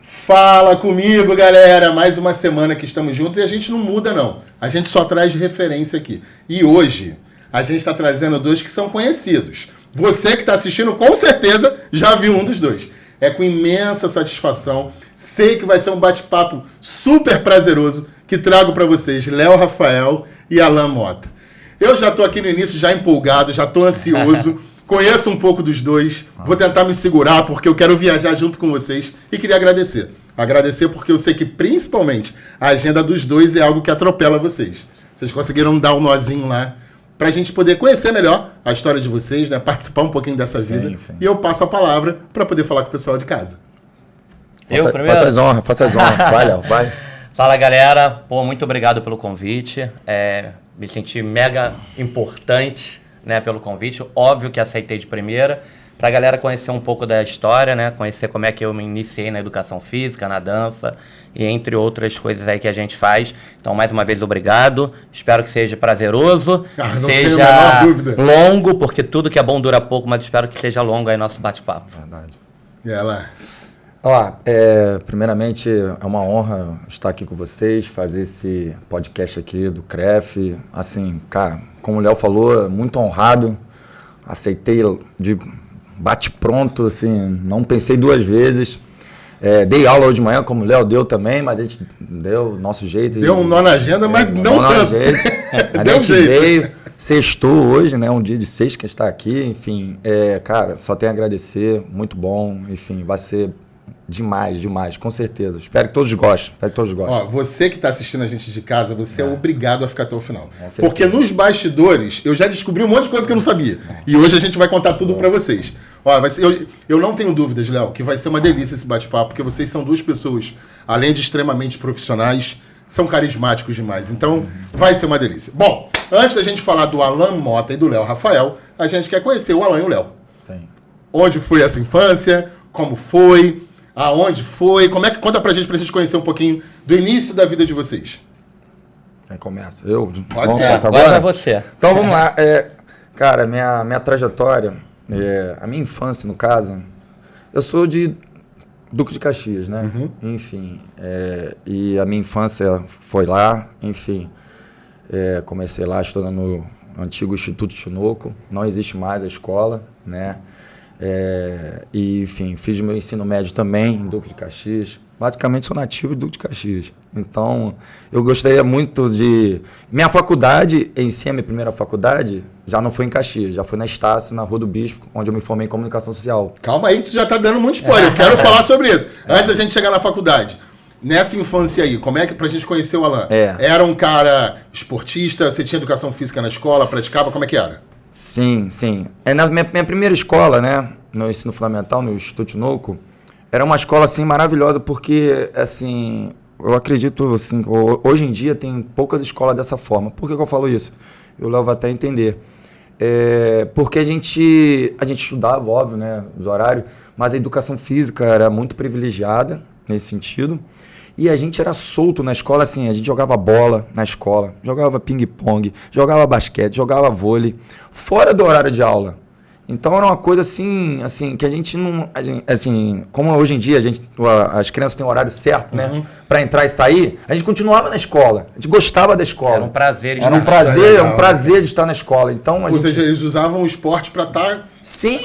Fala comigo, galera! Mais uma semana que estamos juntos e a gente não muda, não. A gente só traz referência aqui. E hoje, a gente está trazendo dois que são conhecidos. Você que está assistindo, com certeza, já viu um dos dois. É com imensa satisfação. Sei que vai ser um bate-papo super prazeroso que trago para vocês Léo Rafael e Alan Mota. Eu já estou aqui no início, já empolgado, já estou ansioso. Conheço um pouco dos dois, vou tentar me segurar porque eu quero viajar junto com vocês e queria agradecer. Agradecer porque eu sei que principalmente a agenda dos dois é algo que atropela vocês. Vocês conseguiram dar um nozinho lá pra gente poder conhecer melhor a história de vocês, né? Participar um pouquinho dessa vida. Sim. E eu passo a palavra para poder falar com o pessoal de casa. Faça as honras. Vai, Léo, vai. Fala, galera. Pô, muito obrigado pelo convite. Me senti mega importante, né, pelo convite. Óbvio que aceitei de primeira. Pra galera conhecer um pouco da história, né? Conhecer como é que eu me iniciei na educação física, na dança e entre outras coisas aí que a gente faz. Então, mais uma vez, obrigado. Espero que seja prazeroso, seja longo, porque tudo que é bom dura pouco, mas espero que seja longo aí nosso bate-papo. Verdade. E ela... primeiramente, é uma honra estar aqui com vocês, fazer esse podcast aqui do CREF. Assim, cara, como o Léo falou, muito honrado. Aceitei de bate-pronto, assim, não pensei duas vezes. Dei aula hoje de manhã, como o Léo deu também, mas a gente deu o nosso jeito. Deu um nó na agenda, mas não tanto. Deu um jeito. Veio, sextou hoje, né? Um dia de sexta que está aqui, enfim. Cara, só tenho a agradecer, muito bom, enfim, vai ser... Demais, com certeza. Espero que todos gostem. Ó, você que está assistindo a gente de casa, você é obrigado a ficar até o final. Porque nos bastidores, eu já descobri um monte de coisa que eu não sabia. E hoje a gente vai contar tudo para vocês. Ó, eu não tenho dúvidas, Léo, que vai ser uma delícia esse bate-papo, porque vocês são duas pessoas, além de extremamente profissionais, são carismáticos demais. Então, vai ser uma delícia. Bom, antes da gente falar do Alan Mota e do Léo Rafael, a gente quer conhecer o Alan e o Léo. Sim. Onde foi essa infância? Como foi? Aonde foi? Conta pra gente conhecer um pouquinho do início da vida de vocês. Quem começa? Eu? Pode ser. Agora é você. Então vamos lá. Cara, minha trajetória, a minha infância, no caso, eu sou de Duque de Caxias, né? Enfim, e a minha infância foi lá, enfim. Comecei lá estudando no antigo Instituto Tinoco, não existe mais a escola, né? E, enfim, fiz meu ensino médio também em Duque de Caxias. Basicamente sou nativo de Duque de Caxias. Então, eu gostaria muito de... Minha faculdade, em si, a minha primeira faculdade, já não foi em Caxias, já foi na Estácio, na Rua do Bispo, onde eu me formei em comunicação social. Calma aí, tu já tá dando muito spoiler. Eu quero falar sobre isso. Antes da gente chegar na faculdade, nessa infância aí, como é que, pra gente conhecer o Alan? Era um cara esportista? Você tinha educação física na escola? Praticava? Como é que era? Sim. Na minha primeira escola, né, no ensino fundamental, no Instituto Tinoco, era uma escola, assim, maravilhosa, porque, assim, eu acredito, assim, hoje em dia tem poucas escolas dessa forma. Por que eu falo isso? Eu levo até a entender. Porque a gente estudava, óbvio, né, os horários, mas a educação física era muito privilegiada nesse sentido. E a gente era solto na escola, assim, a gente jogava bola na escola, jogava ping-pong, jogava basquete, jogava vôlei, fora do horário de aula. Então era uma coisa assim que a gente não... Assim, como hoje em dia as crianças têm um horário certo, né? Para entrar e sair, a gente continuava na escola. A gente gostava da escola. Era um prazer. Um prazer de estar na escola. Então, Ou seja, eles usavam o esporte para estar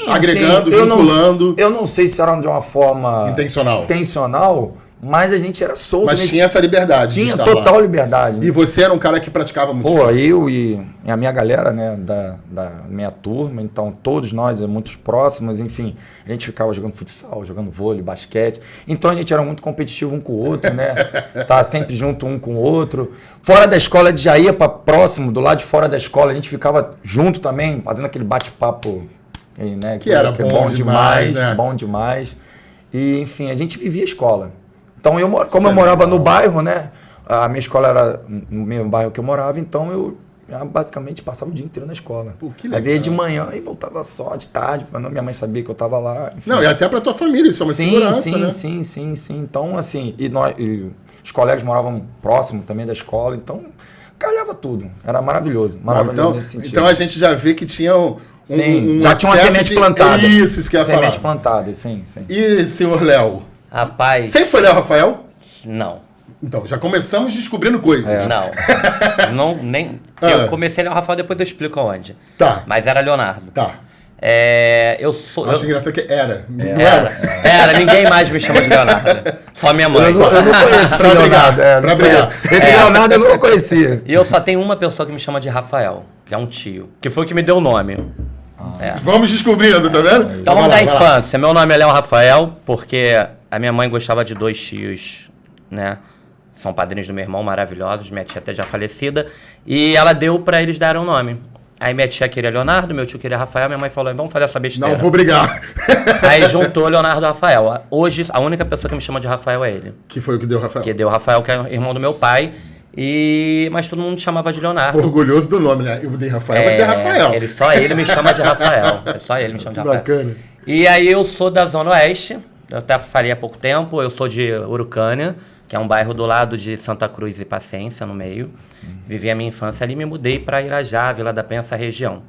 agregando, vinculando. Eu não sei se era de uma forma... Intencional, mas a gente era solto. Mas tinha essa liberdade. Tinha total liberdade. E você era um cara que praticava muito esporte? Eu e a minha galera, né, da minha turma, então todos nós, muito próximos, enfim, a gente ficava jogando futsal, jogando vôlei, basquete. Então a gente era muito competitivo um com o outro, né? Tava sempre junto um com o outro. Fora da escola, a gente já ia para próximo, do lado de fora da escola, a gente ficava junto também, fazendo aquele bate-papo, né? Que era bom demais, né? Bom demais. E, enfim, a gente vivia a escola. Então, eu morava no bairro, né? A minha escola era no mesmo bairro que eu morava, então eu basicamente passava o dia inteiro na escola. Pô, que legal. Aí via de manhã e voltava só de tarde, minha mãe sabia que eu estava lá. Enfim. Não, e até para tua família, isso é uma segurança, né? Sim. Então, assim, e os colegas moravam próximo também da escola, então calhava tudo. Era maravilhoso nesse sentido. Então a gente já vê que tinha já tinha uma semente plantada. Isso que eu ia falar. Semente plantada, sim. E, senhor Léo? Rapaz, Sempre foi Léo Rafael? não. Então, já começamos descobrindo coisas. Não, nem... Ah. Eu comecei Léo Rafael, depois eu explico aonde. Tá. Mas era Leonardo. Tá. Eu sou... Acho engraçado que era. Não Era, ninguém mais me chama de Leonardo. Só minha mãe. Eu não conheço esse Pra Leonardo. brigar, pra não brigar. conheço. Esse Leonardo eu não conhecia. E eu só tenho uma pessoa que me chama de Rafael, que é um tio. Que foi o que me deu o nome. Vamos descobrindo, tá vendo? Então vamos Vai da lá, vai lá. infância. Meu nome é Léo Rafael, porque a minha mãe gostava de 2 tios, né? São padrinhos do meu irmão, maravilhosos. Minha tia até já falecida. E ela deu pra eles darem um nome. Aí minha tia queria Leonardo, meu tio queria Rafael. Minha mãe falou, vamos fazer essa besteira. Não vou brigar. Aí juntou Leonardo e Rafael. Hoje, a única pessoa que me chama de Rafael é ele. Que foi o que deu, Rafael? Que deu Rafael, que é irmão do meu pai. Mas todo mundo chamava de Leonardo. Orgulhoso do nome, né? Eu mudei Rafael, vai ser Rafael. Só ele me chama de Rafael. Só ele me chama de Rafael. Bacana. E aí eu sou da Zona Oeste. Eu até falei há pouco tempo. Eu sou de Urucânia, que é um bairro do lado de Santa Cruz e Paciência, no meio. Vivi a minha infância ali e me mudei para Irajá, Vila da Penha, essa região.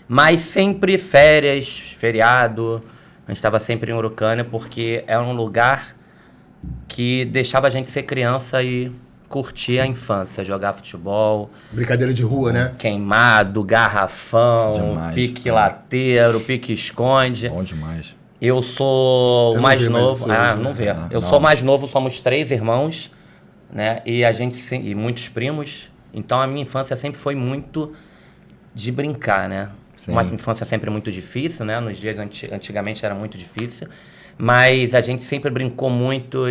Mas sempre férias, feriado. A gente estava sempre em Urucânia, porque era um lugar que deixava a gente ser criança e curtir a infância, jogar futebol, Brincadeira de rua, né? queimado, garrafão, Demais, pique lateiro, pique esconde. Bom demais. Eu sou Você o não mais vê mais novo. isso hoje, né? Não vê. Eu não. sou o mais novo, somos 3 irmãos, né? E a gente e muitos primos. Então a minha infância sempre foi muito de brincar, né? Sim. Uma infância sempre muito difícil, né? Nos dias antigamente era muito difícil, mas a gente sempre brincou muito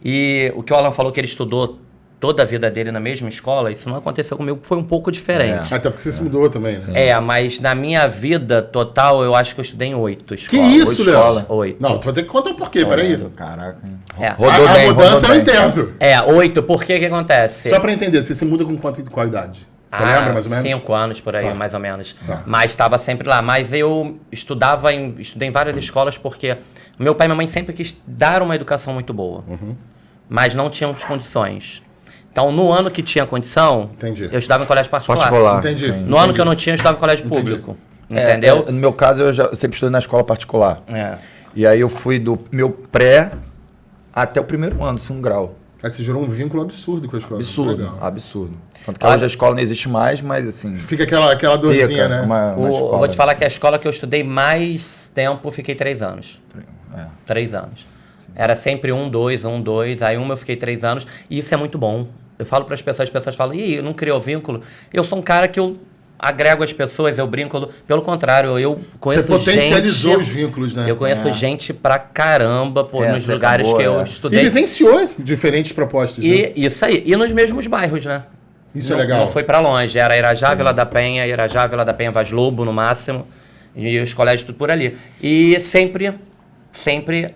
e o que o Alan falou que ele estudou toda a vida dele na mesma escola, isso não aconteceu comigo, foi um pouco diferente. Até porque você se mudou também, né? Mas na minha vida total, eu acho que eu estudei em 8 Que escolas. isso, Léo? escola. 8. Não, tu vai ter que contar o porquê, peraí. Caraca. É. A mudança eu rodou bem. entendo. 8, por que que acontece? Só pra entender, você se muda com qual idade? Você lembra mais ou menos? 5 anos por aí, Tá. mais ou menos. Tá. Mas estava sempre lá. Mas eu estudei em várias escolas porque meu pai e minha mãe sempre quis dar uma educação muito boa. Mas não tínhamos condições. Então, no ano que tinha condição, Entendi. eu estudava em colégio particular. Particular. Entendi. sim. No ano que eu não tinha, eu estudava em colégio Entendi. público. Entendeu? No meu caso, eu sempre estudei na escola particular. É. E aí eu fui do meu pré até o primeiro ano, 1 grau. Aí você gerou um vínculo absurdo com a escola. Absurdo, Legal. absurdo. Tanto que hoje a escola não existe mais, mas assim... Fica aquela dorzinha, fica né? uma Eu escola. vou te falar que a escola que eu estudei mais tempo, fiquei 3 anos. 3 anos. Era sempre 1, 2, 1, 2. Aí eu fiquei 3 anos. E isso é muito bom. Eu falo para as pessoas falam, ih, não criou vínculo. Eu sou um cara que eu agrego as pessoas, eu brinco. Pelo contrário, eu conheço Você potencializou gente... os vínculos, né? Eu conheço gente pra caramba nos você lugares acabou, que eu E estudei. vivenciou diferentes propostas, né? E isso aí. E nos mesmos bairros, né? Isso é Não- legal. Não foi pra longe. Era Irajá, Vila da Penha, Vila da Penha, Vaz Lobo, no máximo. E os colégios tudo por ali. E sempre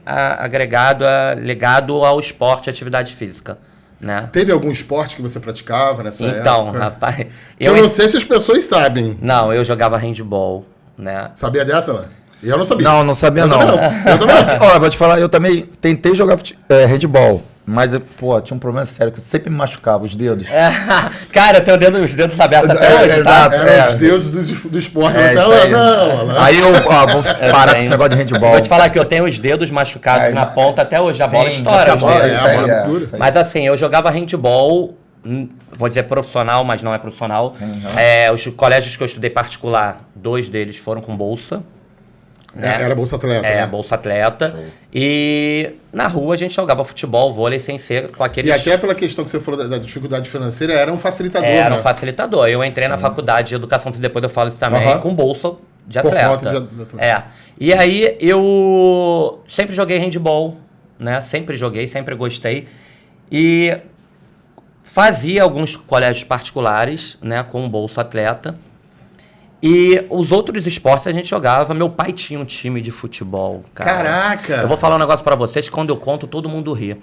agregado, ligado ao esporte e atividade física, né? Teve algum esporte que você praticava nessa Então, época? rapaz... Eu não sei se as pessoas sabem. Não, eu jogava handball, né? Sabia dessa, né? Eu não sabia. Não sabia Eu não. também não. Eu também não. Ó, eu vou te falar, eu também tentei jogar handball, mas, pô, tinha um problema sério, que eu sempre me machucava os dedos. Cara, eu tenho os dedos abertos até hoje, tá? exato. Eram os deuses do esporte. É, Você isso fala, aí. não, Alan. Aí eu vou parar com esse negócio de handball. Vou te falar que eu tenho os dedos machucados Aí, na ponta até hoje. A bola sim, estoura a os bola, dedos. isso aí, a bola é, dura. isso aí. Mas assim, eu jogava handball, vou dizer profissional, mas não é profissional. Os colégios que eu estudei particular, 2 deles foram com bolsa. Né? Era Bolsa Atleta, né? Bolsa atleta. E na rua a gente jogava futebol, vôlei, sem ser com aqueles... E até pela questão que você falou da dificuldade financeira, era um facilitador, Era né? um facilitador. Eu entrei na faculdade de educação física, depois eu falo isso também, Aham. com bolsa de Por atleta. conta de atleta. E aí eu sempre joguei handball, né? Sempre joguei, sempre gostei. E fazia alguns colégios particulares, né? Com bolsa atleta. E os outros esportes a gente jogava. Meu pai tinha um time de futebol, cara. Caraca! Eu vou falar um negócio pra vocês, que quando eu conto, todo mundo ri.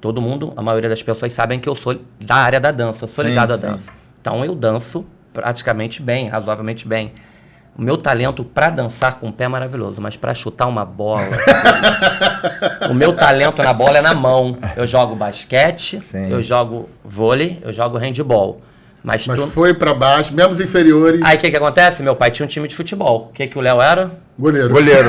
Todo mundo, a maioria das pessoas sabem que eu sou da área da dança, eu sou ligado à dança. Então eu danço praticamente bem, razoavelmente bem. O meu talento pra dançar com o pé é maravilhoso, mas pra chutar uma bola... o meu talento na bola é na mão. Eu jogo basquete, Sim. eu jogo vôlei, eu jogo handball. Mas Foi pra baixo, mesmo os inferiores. Aí o que acontece? Meu pai tinha um time de futebol. O que o Léo era? Goleiro. Goleiro.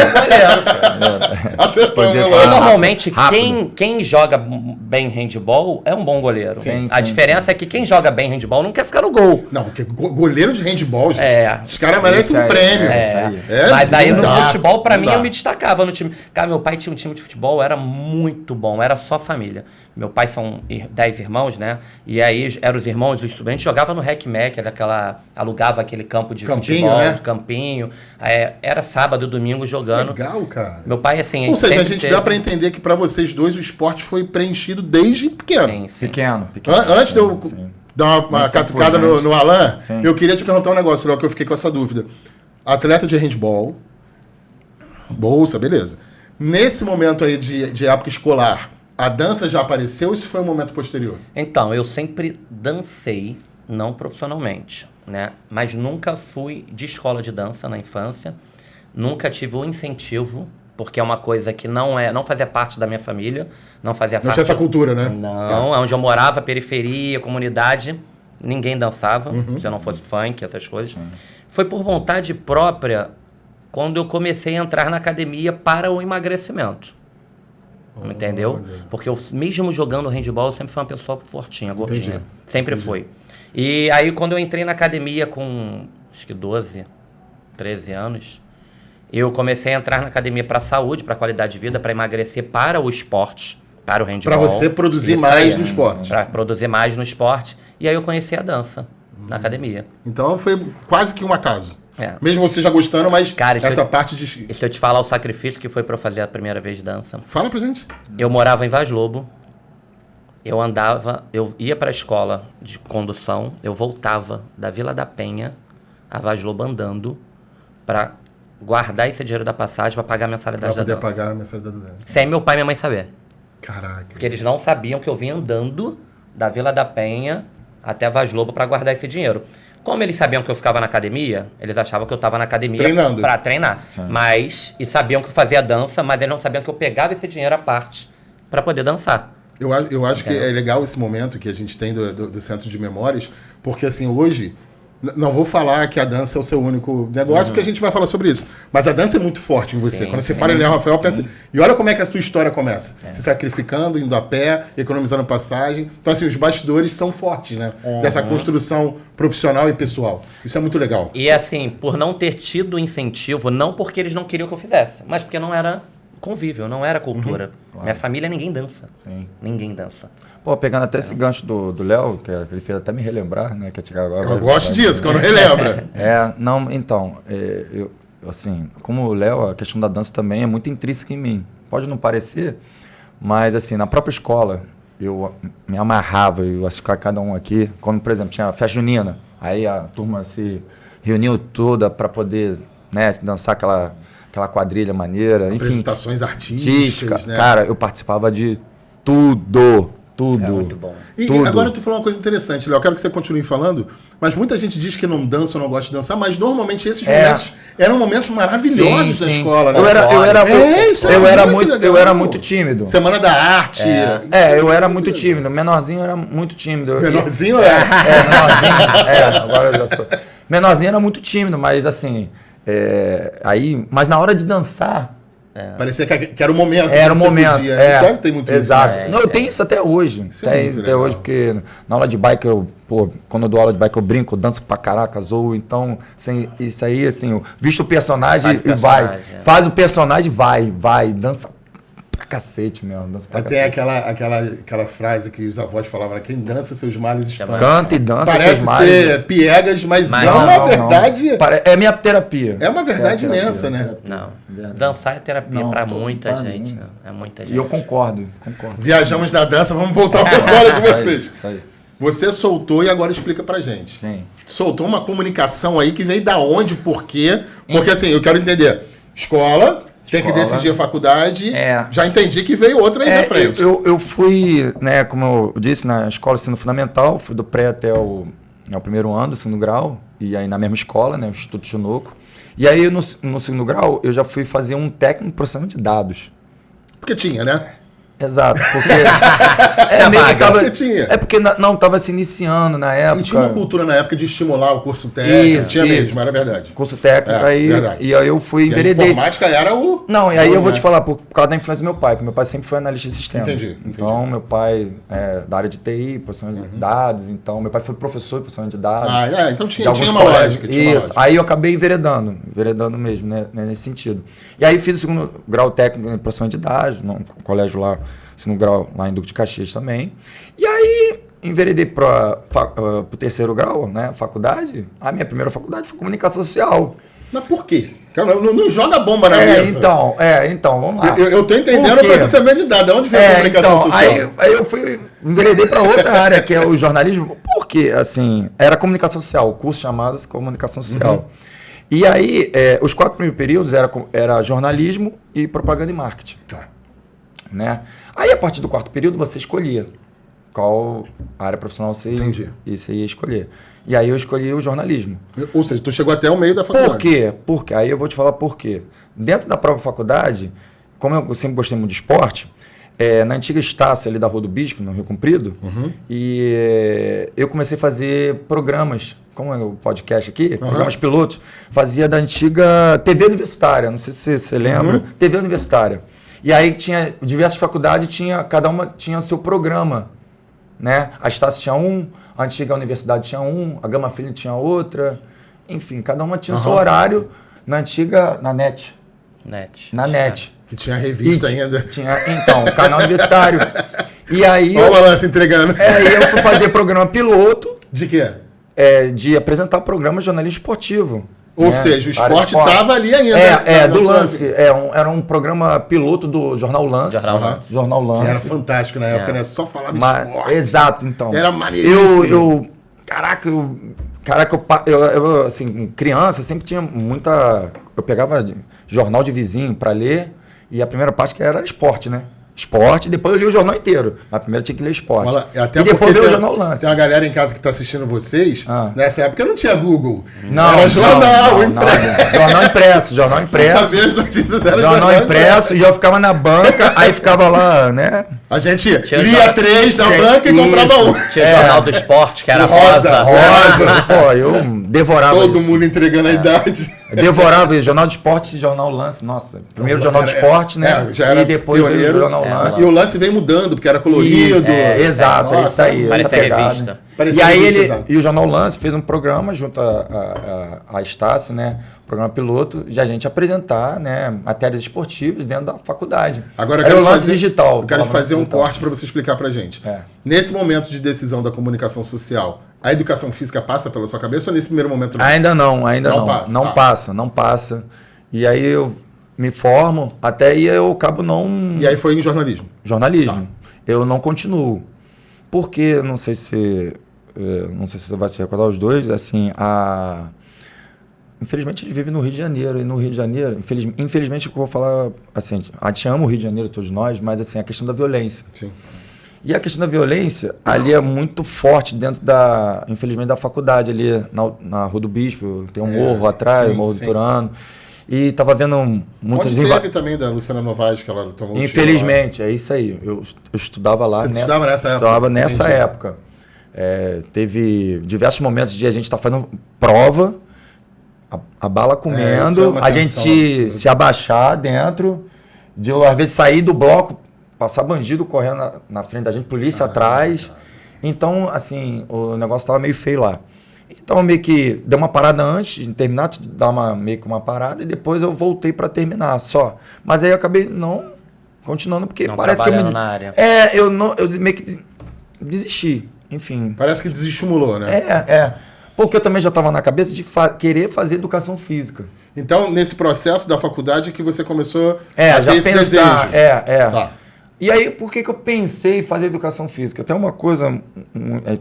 Acertou, Podia meu falar. mano. Normalmente, Rápido. quem joga bem handball é um bom goleiro. Sim, A sim, diferença é que quem joga bem handball não quer ficar no gol. Não, porque goleiro de handball, gente, É. esses caras merecem um Isso aí, prêmio. Mas aí não no dá, futebol, pra não mim, dá. eu me destacava no time. Cara, meu pai tinha um time de futebol, era muito bom, era só família. Meu pai são 10 irmãos, né? E aí eram os irmãos, os estudantes, jogava no Rec-Mec, alugava aquele campo de Campinho, futebol, né? de campinho. Era sábado, domingo jogando. Legal, cara. Meu pai, assim, Ou seja, a sempre gente teve- dá pra entender que pra vocês dois o esporte foi preenchido desde pequeno. Sim, sim. Pequeno. Antes de eu Sim. dar uma Muito catucada tempo por no Alan, Sim. eu queria te perguntar um negócio, Léo, que eu fiquei com essa dúvida. Atleta de handball, bolsa, beleza. Nesse momento aí de época escolar, a dança já apareceu ou isso foi um momento posterior? Então, eu sempre dancei, não profissionalmente, né? Mas nunca fui de escola de dança na infância. Nunca tive o incentivo, porque é uma coisa que não fazia parte da minha família, não fazia Não parte... tinha essa cultura, né? Não, onde eu morava, periferia, comunidade, ninguém dançava, se eu não fosse funk, essas coisas. Foi por vontade própria quando eu comecei a entrar na academia para o emagrecimento. Entendeu? Porque eu, mesmo jogando handball, eu sempre fui uma pessoa fortinha, gordinha. Entendi. Sempre fui. E aí, quando eu entrei na academia com, acho que 12, 13 anos, eu comecei a entrar na academia para saúde, para qualidade de vida, para emagrecer, para o esporte, para o handball. Pra você produzir Isso mais aí, no esporte. para produzir mais no esporte. E aí eu conheci a dança na academia. Então foi quase que um acaso. É. Mesmo você já gostando, mas Cara, isso essa é- parte de... E se eu te falar o sacrifício que foi para eu fazer a primeira vez dança? Fala pra gente. Eu morava em Vaz Lobo. Eu ia para a escola de condução, eu voltava da Vila da Penha a Vaz Lobo andando para guardar esse dinheiro da passagem para pagar a Pra mensalidade da poder dança. pagar a mensalidade da dança. Sem meu pai e minha mãe saber. Caraca. Porque eles não sabiam que eu vinha andando da Vila da Penha até Vaz Lobo para guardar esse dinheiro. Como eles sabiam que eu ficava na academia, eles achavam que eu estava na academia Treinando. para treinar. E sabiam que eu fazia dança, mas eles não sabiam que eu pegava esse dinheiro à parte para poder dançar. Eu acho que é legal esse momento que a gente tem do Centro de Memórias, porque assim, hoje, não vou falar que a dança é o seu único negócio, porque a gente vai falar sobre isso. Mas a dança é muito forte em você. Sim, Quando você fala em Léo Rafael, pensa... E olha como é que a sua história começa. Se sacrificando, indo a pé, economizando passagem. Então, assim, os bastidores são fortes, né? Dessa construção profissional e pessoal. Isso é muito legal. E assim, por não ter tido incentivo, não porque eles não queriam que eu fizesse, mas porque não era convívio, não era cultura. Minha família, ninguém dança. Sim. Ninguém dança. Pô, pegando até esse gancho do Léo, que ele fez até me relembrar, né? Que é chegar agora. Eu gosto disso, quando relembra. Não, então, eu, assim, como o Léo, a questão da dança também é muito intrínseca em mim. Pode não parecer, mas assim, na própria escola, eu me amarrava, eu acho que cada um aqui, quando, por exemplo, tinha a festa junina, aí a turma se reuniu toda para poder, né, dançar aquela quadrilha maneira, enfim. Apresentações artísticas, né? Cara, eu participava de tudo. É muito bom. E Tudo. agora tu falou uma coisa interessante, Léo. Eu quero que você continue falando, mas muita gente diz que não dança ou não gosta de dançar, mas normalmente esses momentos eram momentos maravilhosos da escola, né? Eu era muito legal. muito tímido. Semana da Arte. Eu era muito tímido. Menorzinho eu era muito tímido. Menorzinho Menorzinho. Agora eu já sou. Menorzinho era muito tímido, mas assim. Mas na hora de dançar. Parecia que era o momento. Era o que você momento. podia. Deve ter muito exato. isso. Né? Não, eu tenho isso até hoje. Isso é muito Até legal. hoje, porque na aula de bike, quando eu dou aula de bike, eu brinco, eu danço pra caracas, ou então, assim, isso aí, assim, eu visto o personagem Faz o e vai. personagem, Faz o personagem, vai, dança pra cacete mesmo, dança pra Tem cacete. aquela frase que os avós falavam, quem dança seus males espanta. Canta e dança, Parece seus males. ser piegas, mas Mas é não, uma verdade... É minha terapia. É uma verdade terapia, imensa, né? terapia. Não. Verdade. Dançar é terapia Não, pra pô, muita quase gente. nenhum. Não. É muita E gente. eu concordo. Viajamos na dança, vamos voltar para a história de vocês. Isso aí. Você soltou e agora explica pra gente. Sim. Soltou uma comunicação aí que veio da onde, por quê? Porque assim, eu quero entender. Escola, tem que Escola. decidir a faculdade. É. Já entendi que veio outra aí na frente. Eu fui, né, como eu disse, na escola de ensino fundamental, fui do pré até o primeiro ano do segundo grau, e aí na mesma escola, né, o Instituto Tinoco. E aí no segundo grau eu já fui fazer um técnico em processamento de dados. Porque tinha, né? Exato, porque Tinha meio que vaga. tava, Porque tinha. é porque não tava se iniciando na época. E tinha uma cultura na época de estimular o curso técnico. Isso, tinha isso. mesmo, era verdade. Curso técnico, Verdade. e aí eu fui E a enveredei. informática era o... Não, e aí eu vou né? te falar, por causa da influência do meu pai, porque meu pai sempre foi analista de sistema. Entendi. Então, meu pai é da área de TI, processamento de dados, então meu pai foi professor de processamento de dados. Então de tinha alguns uma colégios. lógica. Tinha uma Isso, lógica. aí eu acabei enveredando mesmo, né, nesse sentido. E aí fiz o segundo grau técnico em processamento de dados, num colégio lá, segundo grau lá em Duque de Caxias também. E aí enveredei para o terceiro grau, né, faculdade. A minha primeira faculdade foi comunicação social. Mas por quê? Cara, não joga bomba na mesa. Então, vamos lá. Eu tô entendendo Por o quê? processamento de dados. De onde veio a comunicação social? Aí eu fui, enveredei para outra área, que é o jornalismo, porque, assim, era comunicação social, o curso chamado-se comunicação social. E aí, os 4 primeiros períodos era jornalismo e propaganda e marketing. Tá. Né? Aí, a partir do 4º período, você escolhia qual área profissional você ia escolher. E aí eu escolhi o jornalismo. Ou seja, tu chegou até o meio da faculdade. Por quê? Porque aí eu vou te falar por quê. Dentro da própria faculdade, como eu sempre gostei muito de esporte, na antiga Estácio ali da Rua do Bispo, no Rio Comprido, e eu comecei a fazer programas, como é o podcast aqui, programas pilotos, fazia da antiga TV Universitária, não sei se você lembra, TV Universitária. E aí tinha diversas faculdades, cada uma tinha seu programa. Né? A Estácio tinha um, a antiga universidade tinha um, a Gama Filho tinha outra. Enfim, cada uma tinha o seu horário na NET. Na NET. Que tinha revista ainda. Então, canal universitário. E aí. Olha o balanço entregando. Aí eu fui fazer programa piloto. De quê? De apresentar programa de jornalismo esportivo. Ou seja, o esporte estava ali ainda. Do Lance. Era um programa piloto do Jornal Lance. Jornal Lance. Que era fantástico na época, né? Só falava de esporte. Exato, então. Era maneiríssimo. Eu, assim, criança, eu sempre tinha muita... Eu pegava jornal de vizinho para ler e a primeira parte que era esporte, né? Esporte, depois eu li o jornal inteiro. Mas primeiro tinha que ler esporte. E depois veio o Jornal Lance. Tem uma galera em casa que está assistindo vocês. Nessa época não tinha Google. Era jornal impresso. Jornal impresso. Pra saber as notícias era jornal impresso. E eu ficava na banca, aí ficava lá, né? A gente lia 3 na banca e comprava um. Tinha Jornal do Esporte, que era rosa. Pô, eu devorava Todo mundo entregando a idade. Eu devorava Jornal de Esporte e Jornal Lance. Nossa, primeiro Jornal de Esporte, né? Já era e depois pioneiro. o Jornal Lance. E o Lance veio mudando, porque era colorido. Exato, é isso aí. Essa pegada. Revista. E aí e o Jornal Lance fez um programa junto a Estácio, né? Programa piloto, de a gente apresentar, né, matérias esportivas dentro da faculdade. Agora era o Lance digital. Eu quero fazer um corte para você explicar pra gente. Nesse momento de decisão da comunicação social, a educação física passa pela sua cabeça ou nesse primeiro momento não? Ainda não. Não passa. E aí eu me formo, até aí eu acabo não... E aí foi em jornalismo? Jornalismo. Eu não continuo. Porque, não sei se você vai se recordar os dois, assim, infelizmente a gente vive no Rio de Janeiro, e no Rio de Janeiro, infelizmente eu vou falar assim, a gente ama o Rio de Janeiro, todos nós, mas assim, a questão da violência. Sim. E a questão da violência, ali é muito forte dentro infelizmente, da faculdade, ali na Rua do Bispo, tem um morro atrás, o Morro do Turano, e estava vendo muitas... Onde teve também da Luciana Novaes, que ela tomou Infelizmente, é isso aí, eu estudava lá. Você estudava nessa época? Estudava nessa época. Teve diversos momentos de a gente estar fazendo prova, a bala comendo, a gente se abaixar dentro, de eu, às vezes, sair do bloco, passar bandido correndo na frente da gente, polícia atrás. Então, assim, o negócio estava meio feio lá. Então, meio que deu uma parada antes de terminar, dar meio que uma parada, e depois eu voltei para terminar só. Mas aí eu acabei não continuando, porque não parece que eu na área. eu meio que desisti, enfim. Parece que desestimulou, né? Porque eu também já estava na cabeça de querer fazer educação física. Então, nesse processo da faculdade que você começou a ter esse pensar, desejo. Tá. E aí, por que eu pensei em fazer educação física? Tem uma coisa,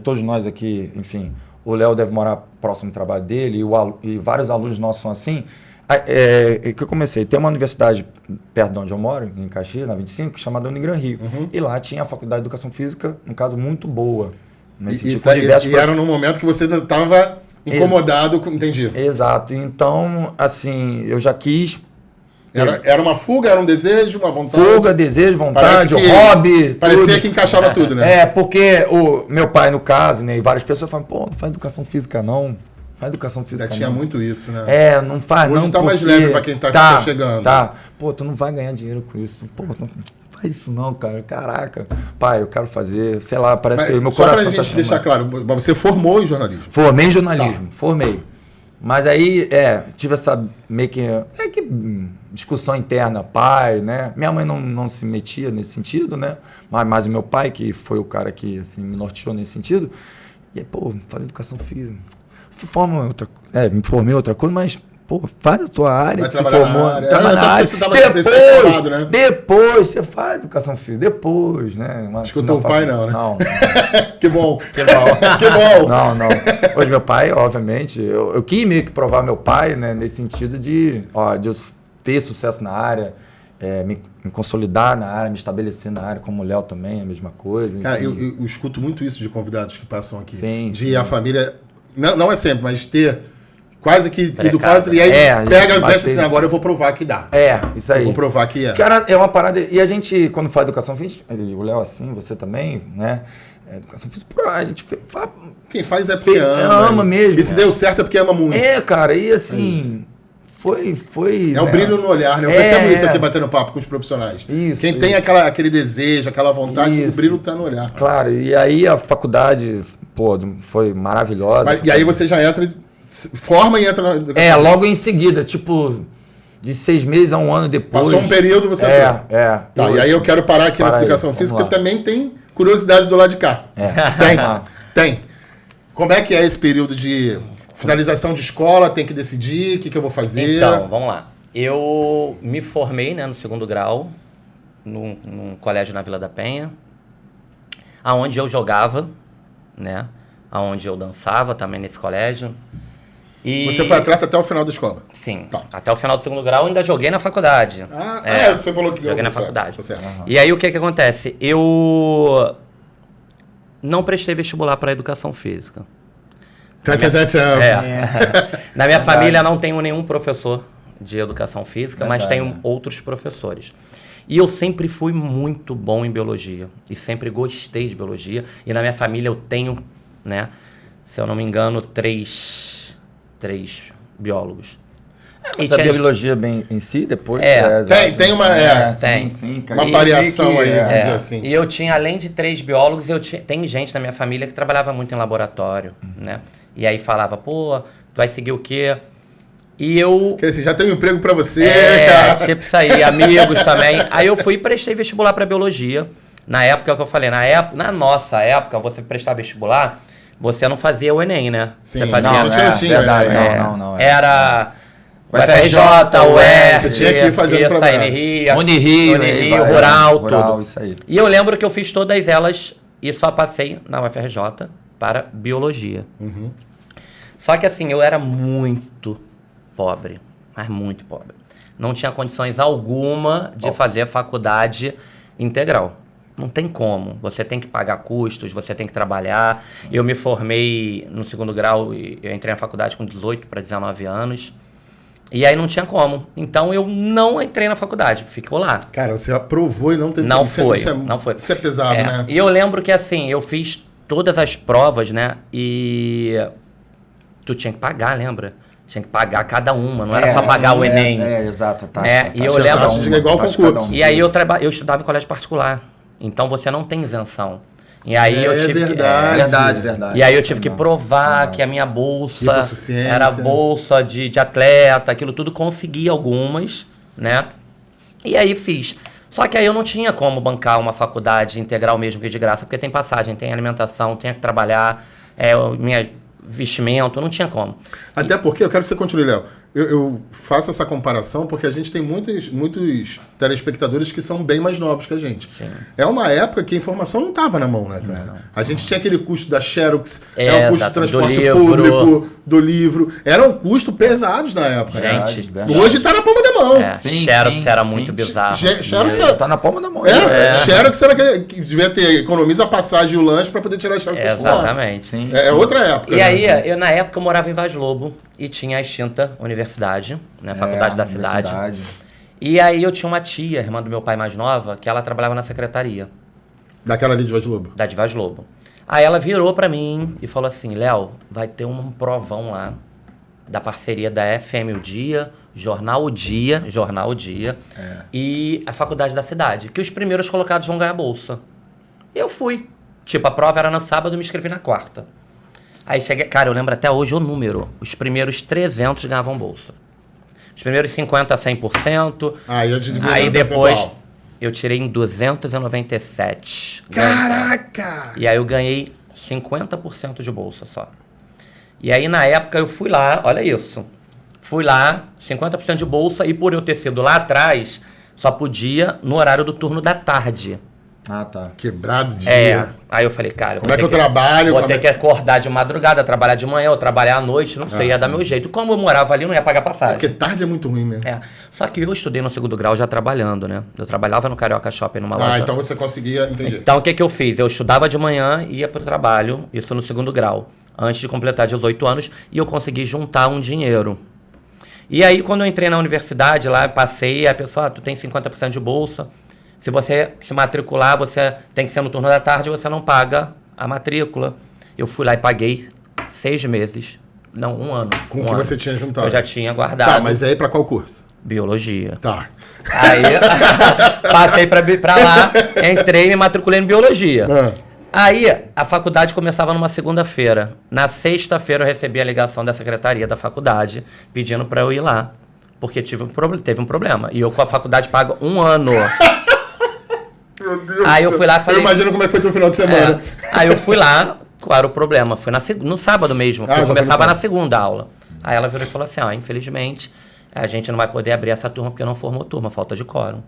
todos nós aqui, enfim, o Léo deve morar próximo do trabalho dele, e vários alunos nossos são assim, que eu comecei. Tem uma universidade perto de onde eu moro, em Caxias, na 25, chamada Unigran Rio. E lá tinha a faculdade de educação física, no caso, muito boa. E era num momento que você estava incomodado, entendi. Exato. Então, assim, eu já quis Era uma fuga, era um desejo, uma vontade? Fuga, desejo, vontade, hobby. Parecia tudo. que encaixava tudo, né? É, porque o meu pai, no caso, né, e várias pessoas falam, pô, não faz educação física não. Faz educação física Já tinha não. muito isso, né? É, não faz Hoje não. tá mais porque leve pra quem tá chegando. Tá. Pô, tu não vai ganhar dinheiro com isso. Pô, não faz isso não, cara. Caraca. Pai, eu quero fazer, sei lá, parece que meu só coração pra gente tá deixar claro, você formou em jornalismo. Formei em jornalismo, formei. Mas aí, tive essa meio que discussão interna, pai, né? Minha mãe não se metia nesse sentido, né? Mas o meu pai, que foi o cara que assim, me norteou nesse sentido. E aí, pô, fazer educação física. Me formei em outra coisa, mas, pô, faz a tua área, que você formou. Trabalha na área. Depois você faz educação física, depois, né? Escutou o pai, não, né? Não. Que bom. Que bom. Que bom. Não. Hoje meu pai, obviamente, eu quis meio que provar meu pai, né? Nesse sentido de eu ter sucesso na área, me consolidar na área, me estabelecer na área, como o Léo também, a mesma coisa. Cara, eu escuto muito isso de convidados que passam aqui. Sim, a família, não é sempre, mas ter quase que do quadro, e aí pega e veste assim, agora eu vou provar que dá. Isso aí. Eu vou provar que é. Cara, é uma parada, e a gente, quando faz educação física, o Léo assim, você também, né? Educação física, a gente faz... Quem faz é porque ama mesmo. E se deu certo é porque ama muito. Cara, e assim... Foi. É o brilho no olhar, né? Eu percebo isso aqui batendo papo com os profissionais. Quem tem aquele desejo, aquela vontade, o brilho tá no olhar. Claro, e aí a faculdade, pô, foi maravilhosa. E aí você já entra, forma e entra na educação. Logo em seguida, tipo, de 6 meses a 1 ano depois. Passou um período você Tá, e aí eu quero parar aqui nessa educação física, porque também tem curiosidade do lado de cá. Tem. Como é que é esse período de finalização de escola? Tem que decidir o que eu vou fazer? Então, vamos lá. Eu me formei, né, no 2º grau, num colégio na Vila da Penha, aonde eu jogava, né, aonde eu dançava também nesse colégio. E... Você foi atleta até o final da escola? Sim. Tá. Até o final do 2º grau, ainda joguei na faculdade. Você falou que joguei na faculdade. Tá certo. E aí o que acontece? Eu não prestei vestibular para educação física. Na minha família não tenho nenhum professor de educação física, mas tenho outros professores. E eu sempre fui muito bom em biologia. E sempre gostei de biologia. E na minha família eu tenho, né, se eu não me engano, três biólogos. Você sabia biologia bem em si depois? Tem uma variação aí, vamos dizer assim. E eu tinha, além de 3 biólogos, tem gente na minha família que trabalhava muito em laboratório, né? E aí falava, pô, tu vai seguir o quê? E eu... Quer dizer, já tem um emprego pra você, cara. Tipo isso aí, amigos também. Aí eu fui e prestei vestibular pra biologia. Na época, é o que eu falei, na nossa época, você prestar vestibular, você não fazia o Enem, né? Sim, você fazia... não tinha. Não. Era... O FRJ, o você tinha que ir fazendo trabalho. Unirio, Rural, tudo. Isso aí. E eu lembro que eu fiz todas elas e só passei na UFRJ para biologia. Só que assim, eu era muito pobre, mas muito pobre. Não tinha condições alguma de fazer a faculdade integral. Não tem como. Você tem que pagar custos, você tem que trabalhar. Sim. Eu me formei no 2º grau e eu entrei na faculdade com 18 para 19 anos. E aí não tinha como. Então eu não entrei na faculdade, ficou lá. Cara, você aprovou e não teve... Não foi. Isso é pesado, né? E eu lembro que assim, eu fiz todas as provas, né? E tu tinha que pagar, lembra? Tinha que pagar cada uma, não era só pagar o Enem. Exato, tá. E eu lembro... igual concurso. E aí eu estudava em colégio particular. Então você não tem isenção. E aí eu tive verdade. E aí eu tive que provar que a minha bolsa era bolsa de atleta, aquilo tudo, consegui algumas, né? E aí fiz. Só que aí eu não tinha como bancar uma faculdade integral mesmo que de graça, porque tem passagem, tem alimentação, tem que trabalhar, minha vestimento, não tinha como. Até porque, eu quero que você continue, Léo. Eu faço essa comparação porque a gente tem muitos telespectadores que são bem mais novos que a gente. Sim. É uma época que a informação não estava na mão, né, cara? Não. A gente tinha aquele custo da Xerox, o custo do transporte público, do livro. Eram custos pesados na época. Gente, hoje tá na palma da mão. Xerox era muito bizarro. Xerox tá na palma da mão. Xerox era aquele que devia ter economiza a passagem e o lanche para poder tirar a Xerox. Exatamente. É outra época. E aí, na época, eu morava em Vaz Lobo e tinha a extinta universidade, né, a faculdade da cidade. E aí eu tinha uma tia, irmã do meu pai mais nova, que ela trabalhava na secretaria. Daquela ali de Vaz Lobo. Da de Vaz Lobo. Aí ela virou pra mim e falou assim, Léo, vai ter um provão lá da parceria da FM O Dia, Jornal O Dia e a Faculdade da Cidade, que os primeiros colocados vão ganhar bolsa. E eu fui. Tipo, a prova era no sábado, me inscrevi na quarta. Aí cheguei, cara, eu lembro até hoje o número. Os primeiros 300 ganhavam bolsa. Os primeiros 50 a 100%. Aí depois eu tirei em 297. Caraca! E aí eu ganhei 50% de bolsa só. E aí na época eu fui lá, olha isso. Fui lá, 50% de bolsa, e por eu ter sido lá atrás, só podia no horário do turno da tarde. Ah, tá. Quebrado de dia. Aí eu falei, cara, como é que eu trabalho? Vou ter que acordar de madrugada, trabalhar de manhã ou trabalhar à noite, não sei, ia dar meu jeito. Como eu morava ali, não ia pagar passagem. Porque tarde é muito ruim, né? Só que eu estudei no segundo grau já trabalhando, né? Eu trabalhava no Carioca Shopping numa loja. Então você conseguia, entendi. Então o que eu fiz? Eu estudava de manhã e ia pro trabalho, isso no segundo grau, antes de completar 18 anos, e eu consegui juntar um dinheiro. E aí quando eu entrei na universidade lá, passei, a pessoa, tu tem 50% de bolsa. Se você se matricular, você tem que ser no turno da tarde, você não paga a matrícula. Eu fui lá e paguei 6 meses. Não, 1 ano. Com o que você tinha juntado? Eu já tinha guardado. Tá, mas aí pra qual curso? Biologia. Tá. Aí passei pra lá, entrei e me matriculei em Biologia. Aí a faculdade começava numa segunda-feira. Na sexta-feira eu recebi a ligação da secretaria da faculdade pedindo pra eu ir lá. Porque teve um problema. E eu com a faculdade pago 1 ano. Meu Deus. Aí eu fui lá e falei... Eu imagino como é que foi teu final de semana. Aí eu fui lá, qual era o problema? Foi no sábado mesmo, porque eu começava na segunda aula. Aí ela virou e falou assim, infelizmente, a gente não vai poder abrir essa turma porque não formou turma, falta de quórum.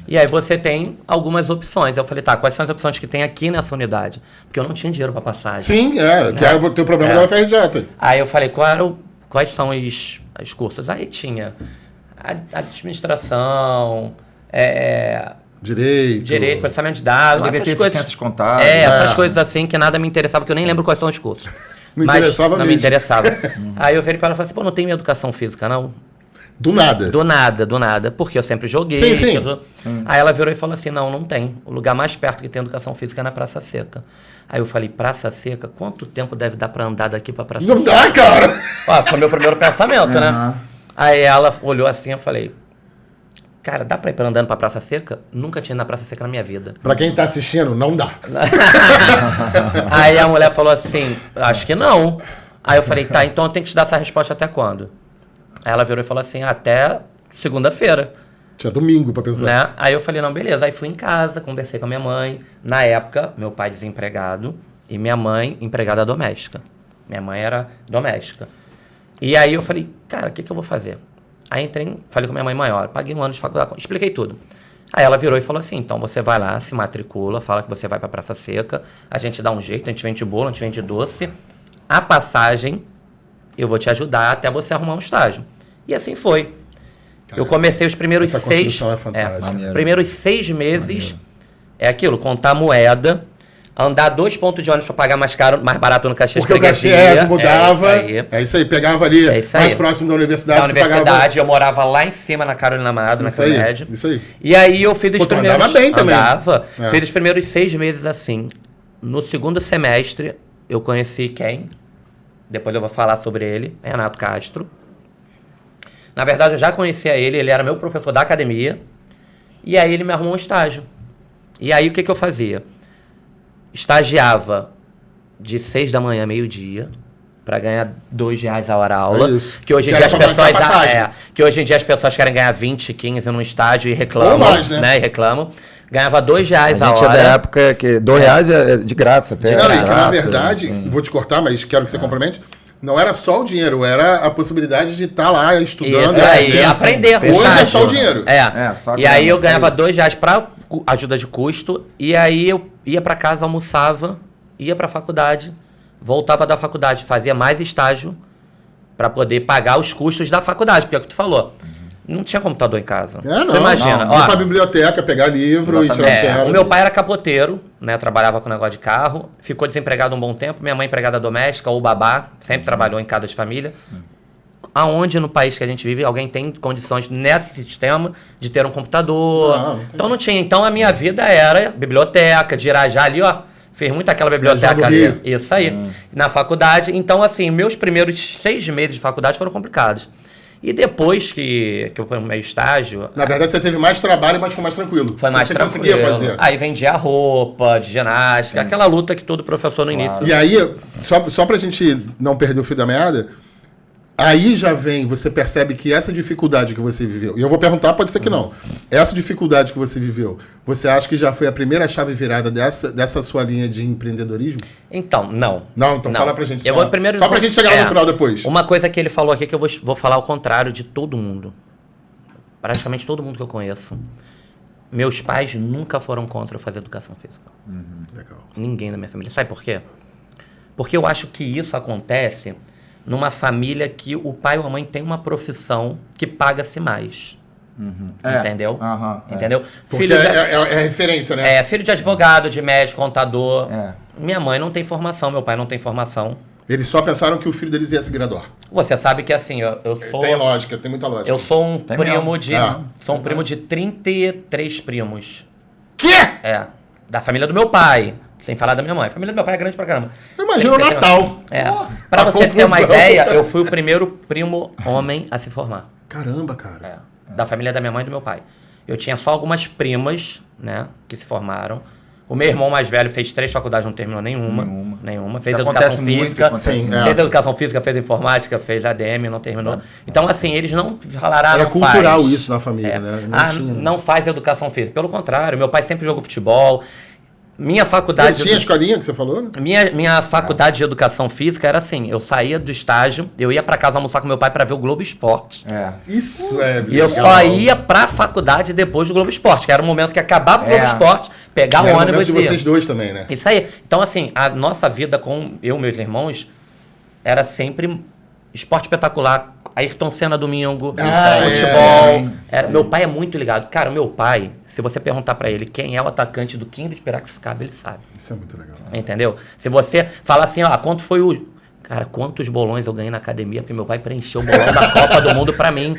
E aí você tem algumas opções. Eu falei, tá, quais são as opções que tem aqui nessa unidade? Porque eu não tinha dinheiro pra passagem. Sim, que era o teu problema da UFRJ. Aí eu falei, quais são os cursos? Aí tinha administração, Direito, processamento de dados, devia ter ciências contábeis. Essas coisas assim que nada me interessava, que eu nem lembro quais são os cursos. Não interessava mesmo. Não me interessava. Aí eu virei pra ela e falei assim, não tem educação física, não? Do nada? Do nada. Porque eu sempre joguei. Sim. Aí ela virou e falou assim, não tem. O lugar mais perto que tem educação física é na Praça Seca. Aí eu falei, Praça Seca? Quanto tempo deve dar pra andar daqui pra Praça Seca? Não dá, cara! Foi meu primeiro pensamento, né? Aí ela olhou assim, eu falei... Cara, dá pra ir andando pra Praça Seca? Nunca tinha ido na Praça Seca na minha vida. Pra quem tá assistindo, não dá. Aí a mulher falou assim, acho que não. Aí eu falei, tá, então eu tenho que te dar essa resposta até quando? Aí ela virou e falou assim, até segunda-feira. Tinha domingo pra pensar. Né? Aí eu falei, não, beleza. Aí fui em casa, conversei com a minha mãe. Na época, meu pai desempregado e minha mãe empregada doméstica. Minha mãe era doméstica. E aí eu falei, cara, o que eu vou fazer? Aí entrei, falei com minha mãe maior, paguei 1 ano de faculdade, expliquei tudo. Aí ela virou e falou assim, então você vai lá, se matricula, fala que você vai pra Praça Seca, a gente dá um jeito, a gente vende bolo, a gente vende doce, a passagem eu vou te ajudar até você arrumar um estágio. E assim foi. Cara, eu comecei os primeiros essa 6... é fantástica. Primeiros 6 meses, é aquilo, contar moeda, andar 2 pontos de ônibus para pagar mais caro, mais barato no caixa de freguesia. Porque o cachê mudava. É isso aí. Pegava ali mais próximo da universidade. Da universidade, eu morava lá em cima na Carolina Amado, na Clemédia. Isso aí. E aí eu fiz os primeiros... andava bem também. Fiz os primeiros 6 meses assim. No segundo semestre, eu conheci quem? Depois eu vou falar sobre ele, Renato Castro. Na verdade, eu já conhecia ele era meu professor da academia. E aí ele me arrumou um estágio. E aí o que eu fazia? Estagiava de 6 da manhã, meio-dia, para ganhar R$2 a hora aula. Que hoje em dia as pessoas que hoje em dia as pessoas querem ganhar 20, 15 num estágio e reclamam, ou mais, né? E reclamam. Ganhava R$2 a hora. A gente é da época que R$2 é de graça até. Não, e que na verdade, vou te cortar, mas quero que você complemente. Não era só o dinheiro, era a possibilidade de estar lá estudando. E aprender. Hoje é só o dinheiro. E aí eu ganhava R$2 para ajuda de custo, e aí eu ia para casa, almoçava, ia para a faculdade, voltava da faculdade, fazia mais estágio para poder pagar os custos da faculdade, porque é o que tu falou. Não tinha computador em casa. Não. Imagina. Ir pra biblioteca, pegar livro e tirar xerox. O meu pai era capoteiro, né? Trabalhava com negócio de carro. Ficou desempregado um bom tempo. Minha mãe empregada doméstica ou babá. Sempre trabalhou em casa de família. aonde no país que a gente vive alguém tem condições nesse sistema de ter um computador? Não tem. Então não tinha. Então a minha vida era biblioteca, de Irajá ali, ó. Fiz muito aquela biblioteca ali. Rio. Isso aí. Na faculdade. Então, assim, meus primeiros 6 meses de faculdade foram complicados. E depois que eu fui no meu estágio... Na verdade, você teve mais trabalho, mas foi mais tranquilo. Foi mais você tranquilo. conseguia fazer. Aí vendia roupa de ginástica, aquela luta que todo professor no início... E aí, só pra gente não perder o fio da meada, aí já vem, você percebe que essa dificuldade que você viveu, e eu vou perguntar, pode ser que não, essa dificuldade que você viveu, você acha que já foi a primeira chave virada dessa sua linha de empreendedorismo? Então, não. Não, então fala pra gente só. Eu vou primeiro, só pra gente chegar lá no final depois. Uma coisa que ele falou aqui que eu vou falar ao contrário de todo mundo. Praticamente todo mundo que eu conheço. Meus pais nunca foram contra eu fazer educação física. Legal. Ninguém da minha família. Sabe por quê? Porque eu acho que isso acontece numa família que o pai ou a mãe tem uma profissão que paga-se mais. Entendeu? Entendeu? Porque Filho de, é referência, né? filho de advogado, de médico, contador. É. Minha mãe não tem formação, meu pai não tem formação. Eles só pensaram que o filho deles ia se graduar. Você sabe que assim, eu sou... Tem lógica, tem muita lógica. Eu sou um Tem primo mesmo. de... Sou um primo de 33 primos. Quê? Da família do meu pai. Sem falar da minha mãe. A família do meu pai é grande pra caramba. Imagina o Natal. Pra a você ter uma confusão. ideia, eu fui o primeiro primo homem a se formar. Caramba, cara. Da família da minha mãe e do meu pai. Eu tinha só algumas primas, né, que se formaram. O meu irmão mais velho fez 3 faculdades, não terminou nenhuma. Fez Isso educação acontece muito, física. acontece muito. Fez educação física, fez informática, fez ADM, não terminou. Então, assim, eles não falaram, Era não cultural faz. isso na família, né? Não faz educação física. Pelo contrário, meu pai sempre jogou futebol. Minha faculdade... Tinha a escolinha que você falou, né? Minha faculdade de educação física era assim, eu saía do estágio, eu ia pra casa almoçar com meu pai pra ver o Globo Esporte. Isso é E eu legal. só ia pra faculdade depois do Globo Esporte, que era o momento que acabava o Globo Esporte, pegar o Era o ônibus momento de e vocês dois também, né? Isso aí. Então, assim, a nossa vida com eu e meus irmãos era sempre esporte espetacular. Ayrton Senna domingo, futebol. Meu pai é muito ligado. Cara, o meu pai, se você perguntar pra ele quem é o atacante do 15 de Piracicaba, ele sabe. Isso é muito legal. Entendeu? Se você falar assim, ó, quanto foi o... Cara, quantos bolões eu ganhei na academia, porque meu pai preencheu o bolão da Copa do Mundo pra mim.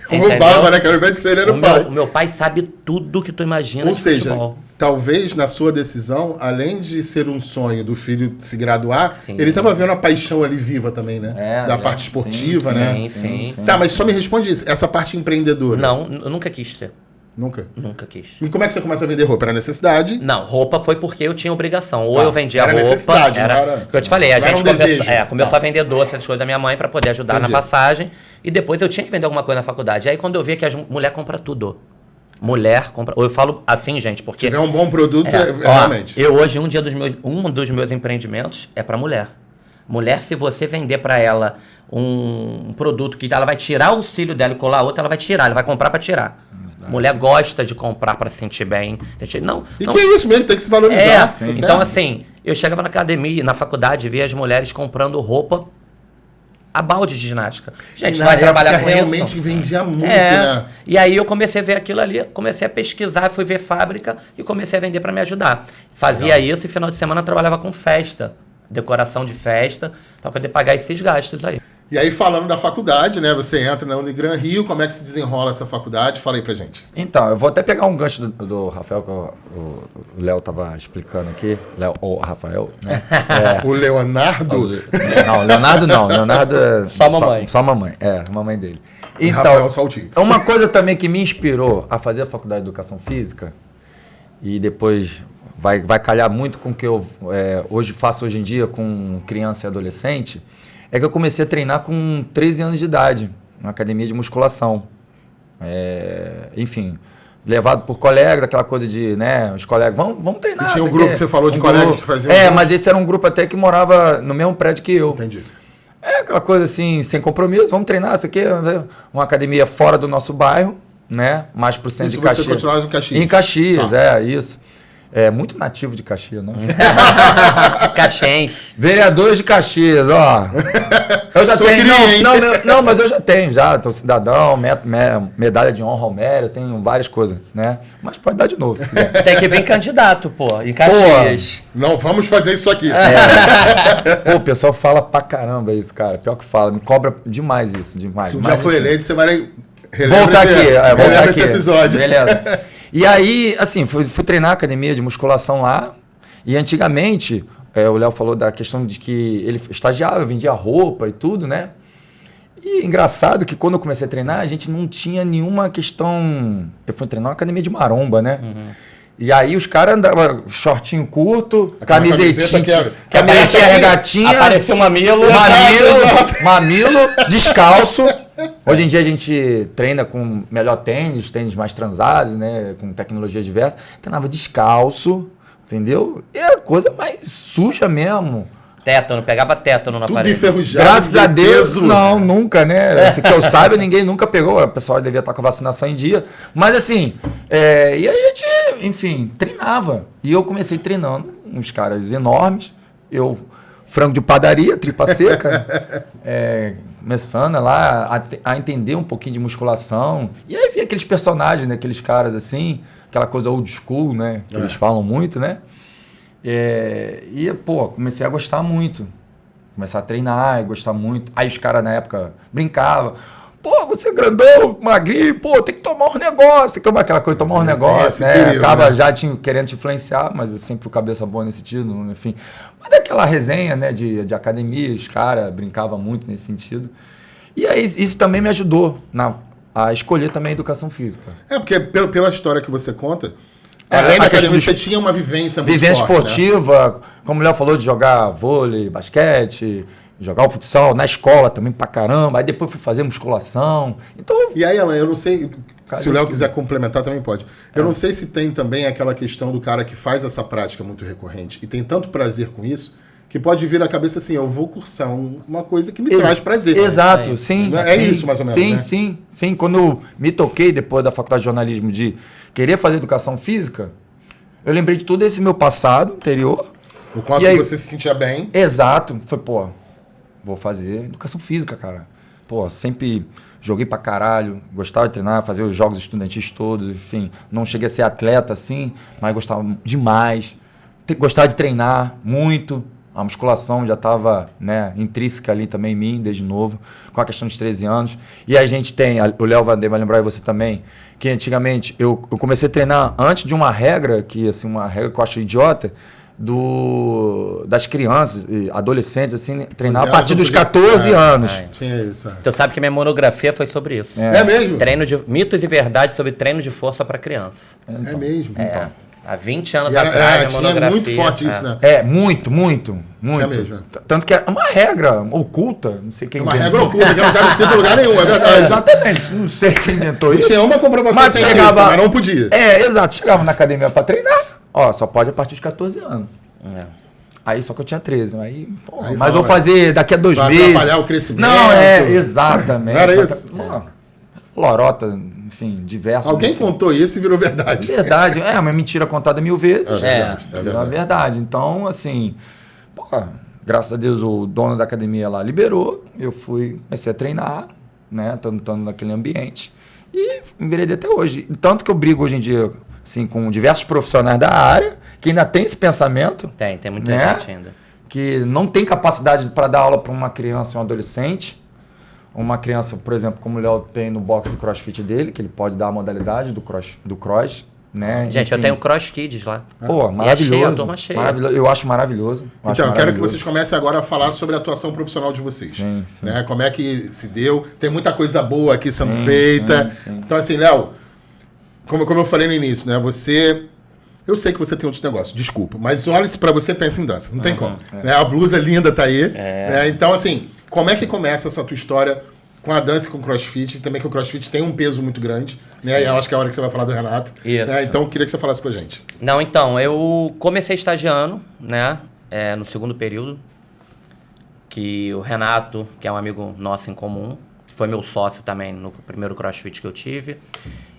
Como o Baba, né? Que ao invés de ser ele era o pai. O meu pai sabe tudo que tu imagina. Ou de seja, futebol. talvez na sua decisão, além de ser um sonho do filho se graduar, Sim. ele estava vendo a paixão ali viva também, né? Da parte esportiva, né? Sim. Tá, mas só me responde isso. Essa parte empreendedora. Não, eu nunca quis ter. Nunca? Nunca quis. E como é que você começa a vender roupa? Era necessidade? Não, roupa foi porque eu tinha obrigação. Ou eu vendia era roupa. necessidade, não era... O que eu te falei, a não era gente um desejo. começou a vender doce, essas coisas da minha mãe pra poder ajudar Entendi. na passagem. E depois eu tinha que vender alguma coisa na faculdade. Aí quando eu via que as mulher compra tudo. Mulher compra. Ou eu falo assim, gente, porque. Se tiver um bom produto, Ó, realmente. eu hoje, um dos meus empreendimentos é pra mulher. Mulher, se você vender pra ela um produto que ela vai tirar o cílio dela e colar outro, ela vai tirar, ela vai comprar pra tirar. Mulher gosta de comprar pra se sentir bem. Não, E que é isso mesmo, tem que se valorizar. tá então, certo? assim, eu chegava na academia, na faculdade, e via as mulheres comprando roupa a balde de ginástica. Gente, Na vai trabalhar época, com realmente isso. vendia muito, né? E aí eu comecei a ver aquilo ali, comecei a pesquisar, fui ver fábrica e comecei a vender para me ajudar. Fazia isso e final de semana eu trabalhava com festa, decoração de festa, para poder pagar esses gastos aí. E aí, falando da faculdade, né? Você entra na Unigran Rio, como é que se desenrola essa faculdade? Fala aí pra gente. Então, eu vou até pegar um gancho do Rafael, que o Léo tava explicando aqui. Ou Rafael, né? O Leonardo? Não, Leonardo não. Leonardo é... Só a mamãe. Só a mamãe, a mamãe dele. E Então, Rafael Saltinho. uma coisa também que me inspirou a fazer a faculdade de Educação Física, e depois vai calhar muito com o que eu faço hoje em dia com criança e adolescente, é que eu comecei a treinar com 13 anos de idade, na academia de musculação. Enfim, levado por colegas, aquela coisa de, né, os colegas, vamos treinar. E tinha um isso grupo aqui. que você falou de Um colega grupo. que fazia um grupo. Mas esse era um grupo até que morava no mesmo prédio que eu. Entendi. Aquela coisa assim, sem compromisso, vamos treinar, isso aqui é uma academia fora do nosso bairro, né, mais pro centro Isso de você Caxias. continuava em Caxias? Em Caxias, isso. É muito nativo de Caxias, não? Caxiense. Vereadores de Caxias, ó. Eu já Sou tenho. cliente. Não, mas eu já tenho, já. Tô cidadão, medalha de honra ao mérito, tenho várias coisas, né? Mas pode dar de novo, se quiser. Tem que vir candidato, pô, em Caxias. Não, vamos fazer isso aqui. Pô, o pessoal fala pra caramba isso, cara. Pior que fala, me cobra demais isso, demais. Se um Mas, dia for enfim. eleito, você vai Voltar aqui, voltar esse aqui. episódio. Beleza. E aí, assim, fui treinar na academia de musculação lá. E antigamente, o Léo falou da questão de que ele estagiava, vendia roupa e tudo, né? E engraçado que quando eu comecei a treinar, a gente não tinha nenhuma questão... Eu fui treinar na academia de maromba, né? Uhum. E aí os caras andavam shortinho curto, camisetinha, regatinha, apareceu mamilo, descalço. Hoje em dia a gente treina com melhor tênis mais transados, né, com tecnologia diversa. Treinava descalço, entendeu? E a coisa mais suja mesmo. Tétano, pegava tétano na Tudo parede. enferrujado. Graças a Deus, não, nunca, né? Que eu saiba, ninguém nunca pegou. O pessoal devia estar com a vacinação em dia. Mas assim, e a gente, enfim, treinava. E eu comecei treinando uns caras enormes. Frango de padaria, tripa seca, começando lá a entender um pouquinho de musculação. E aí vi aqueles personagens, né? Aqueles caras assim, aquela coisa old school, né? Que eles falam muito, né? Comecei a gostar muito. Começar a treinar e gostar muito. Aí os caras na época brincavam. Pô, você é grandão, magrinho, pô, tem que tomar um negócio, tem que tomar aquela coisa, tomar um negócio, né? Período, acaba né? já querendo te influenciar, mas eu sempre fui cabeça boa nesse sentido, enfim. Mas daquela resenha, né, de academia, os caras brincavam muito nesse sentido. E aí isso também me ajudou a escolher também a educação física. Porque pela história que você conta, além da academia, você tinha uma vivência muito Vivência forte, esportiva, né? Como o Léo falou, de jogar vôlei, basquete, jogar o futsal na escola também pra caramba. Aí depois fui fazer musculação. Então, E aí, eu não sei, se o Léo tudo. quiser complementar também pode. Eu não sei se tem também aquela questão do cara que faz essa prática muito recorrente e tem tanto prazer com isso, que pode vir à cabeça assim, eu vou cursar uma coisa que me traz prazer. Exato, né? sim. É isso, mais ou menos, Sim, né? sim. Quando eu me toquei depois da faculdade de jornalismo de querer fazer educação física, eu lembrei de todo esse meu passado anterior. O quanto aí, você se sentia bem. Exato. Foi, vou fazer educação física, cara. Sempre joguei pra caralho, gostava de treinar, fazer os jogos estudantis todos, enfim. Não cheguei a ser atleta assim, mas gostava demais. Gostava de treinar muito. A musculação já estava, né, intrínseca ali também em mim, desde novo, com a questão dos 13 anos. E a gente tem, o Léo vai lembrar, e você também, que antigamente eu comecei a treinar antes de uma regra, uma regra que eu acho idiota, das crianças e adolescentes, assim, treinar a partir dos 14 anos. Tinha isso. Tu sabe que minha monografia foi sobre isso. É mesmo? Mitos e verdades sobre treino de força para criança. É mesmo. Há 20 anos E atrás, a tinha monografia... muito forte isso, né? Muito. Tinha mesmo. Tanto que é uma regra oculta, não sei quem Uma inventou. regra oculta, que não estava escrito em lugar nenhum, é verdade. Exatamente, não sei quem inventou isso. Tinha uma comprovação Mas científica, mas não podia. Exato. Chegava na academia pra treinar, só pode a partir de 14 anos. Aí só que eu tinha 13. Aí mas vou fazer daqui a 2 meses. Vai atrapalhar o crescimento. Não, exatamente. Não era isso? Lorota, enfim, diversas. Alguém contou isso e virou verdade. Verdade. É uma mentira contada 1000 vezes. É verdade. É uma verdade. Então, assim, graças a Deus o dono da academia lá liberou. Eu comecei a treinar, né? Estando naquele ambiente. E me enveredei até hoje. Tanto que eu brigo hoje em dia, assim, com diversos profissionais da área, que ainda tem esse pensamento. Tem muita né? gente ainda. Que não tem capacidade para dar aula para uma criança ou um adolescente. Uma criança, por exemplo, como o Léo tem no box do CrossFit dele, que ele pode dar a modalidade do cross, né? Gente, enfim. eu tenho Cross Kids lá. Maravilhoso. a turma cheia. Maravilhoso. Eu acho maravilhoso. Então, eu quero que vocês comecem agora a falar sobre a atuação profissional de vocês. Sim. Né? Como é que se deu. Tem muita coisa boa aqui sendo feita. Sim. Então, assim, Léo, como eu falei no início, né? Eu sei que você tem outros negócios, desculpa. Mas olhe-se pra você e pense em dança. Não tem como. Né? A blusa linda tá aí. Né? Então, assim, como é que começa essa tua história com a dança e com o CrossFit? Também que o CrossFit tem um peso muito grande. Né? E eu acho que é a hora que você vai falar do Renato. Isso. Né? Então, eu queria que você falasse pra gente. Não, então, eu comecei estagiando, né? No segundo período. Que o Renato, que é um amigo nosso em comum, foi meu sócio também no primeiro CrossFit que eu tive.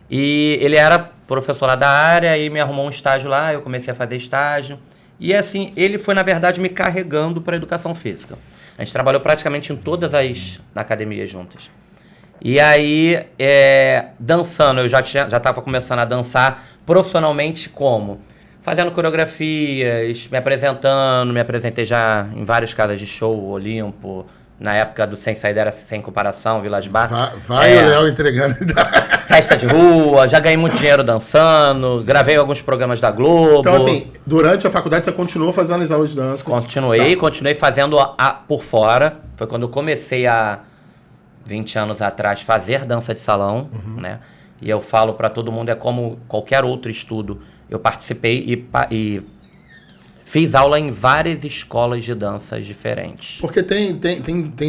E ele era professor lá da área e me arrumou um estágio lá, eu comecei a fazer estágio. E assim, ele foi, na verdade, me carregando para a educação física. A gente trabalhou praticamente em todas as academias juntas. E aí, dançando, eu já estava começando a dançar profissionalmente como? Fazendo coreografias, me apresentando, me apresentei já em várias casas de show, Olimpo, na época do Sem Saída era Sem Comparação, Village Bar. Vai o Léo entregando. Festa de rua, já ganhei muito dinheiro dançando, gravei alguns programas da Globo. Então, assim, durante a faculdade você continuou fazendo as aulas de dança? Continuei fazendo por fora. Foi quando eu comecei 20 anos atrás, fazer dança de salão, né? E eu falo para todo mundo, é como qualquer outro estudo. Eu participei e fiz aula em várias escolas de danças diferentes. Porque tem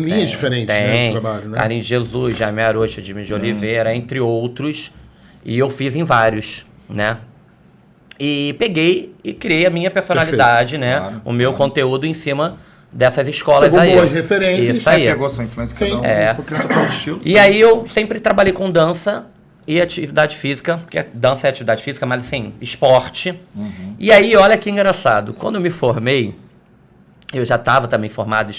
linhas diferentes, né, de trabalho, né? Carlinhos Jesus, Jaime Arocha, Jimmy de Oliveira, entre outros. E eu fiz em vários, né? E peguei e criei a minha personalidade, né? Claro, o meu conteúdo em cima dessas escolas Pegou aí. boas referências. Isso aí. Pegou sua influência, cada um foi criando o próprio estilo. E aí eu sempre trabalhei com dança e atividade física, porque dança é atividade física, mas assim, esporte. E aí, olha que engraçado, quando eu me formei, eu já estava também formado em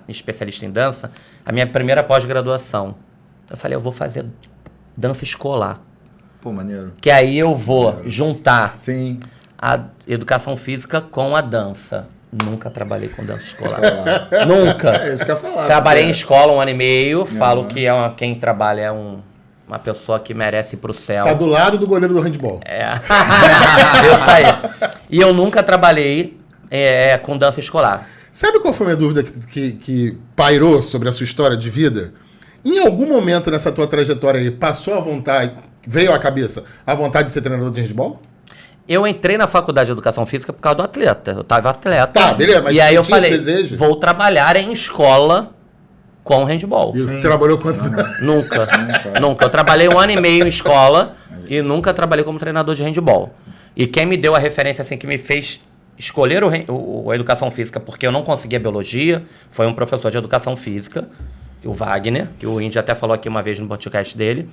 especialista em dança, a minha primeira pós-graduação. Eu falei, eu vou fazer dança escolar. Pô, maneiro. Que aí eu vou juntar Sim. a educação física com a dança. Nunca trabalhei com dança escolar. Nunca. É isso que eu ia falar. Trabalhei em escola 1 ano e meio, falo que quem trabalha é uma pessoa que merece ir pro céu. Tá do lado do goleiro do handball. Isso aí. E eu nunca trabalhei com dança escolar. Sabe qual foi a minha dúvida que pairou sobre a sua história de vida? Em algum momento nessa tua trajetória aí, passou a vontade, veio à cabeça a vontade de ser treinador de handball? Eu entrei na faculdade de educação física por causa do atleta. Eu tava atleta. Tá, beleza, mas e aí você eu tinha falei, esse desejo? vou trabalhar em escola com handball. E trabalhou quantos anos? Nunca. Eu trabalhei 1 ano e meio em escola e nunca trabalhei como treinador de handball. E quem me deu a referência assim que me fez escolher a educação física, porque eu não conseguia biologia, foi um professor de educação física, o Wagner, que o Indy até falou aqui uma vez no podcast dele,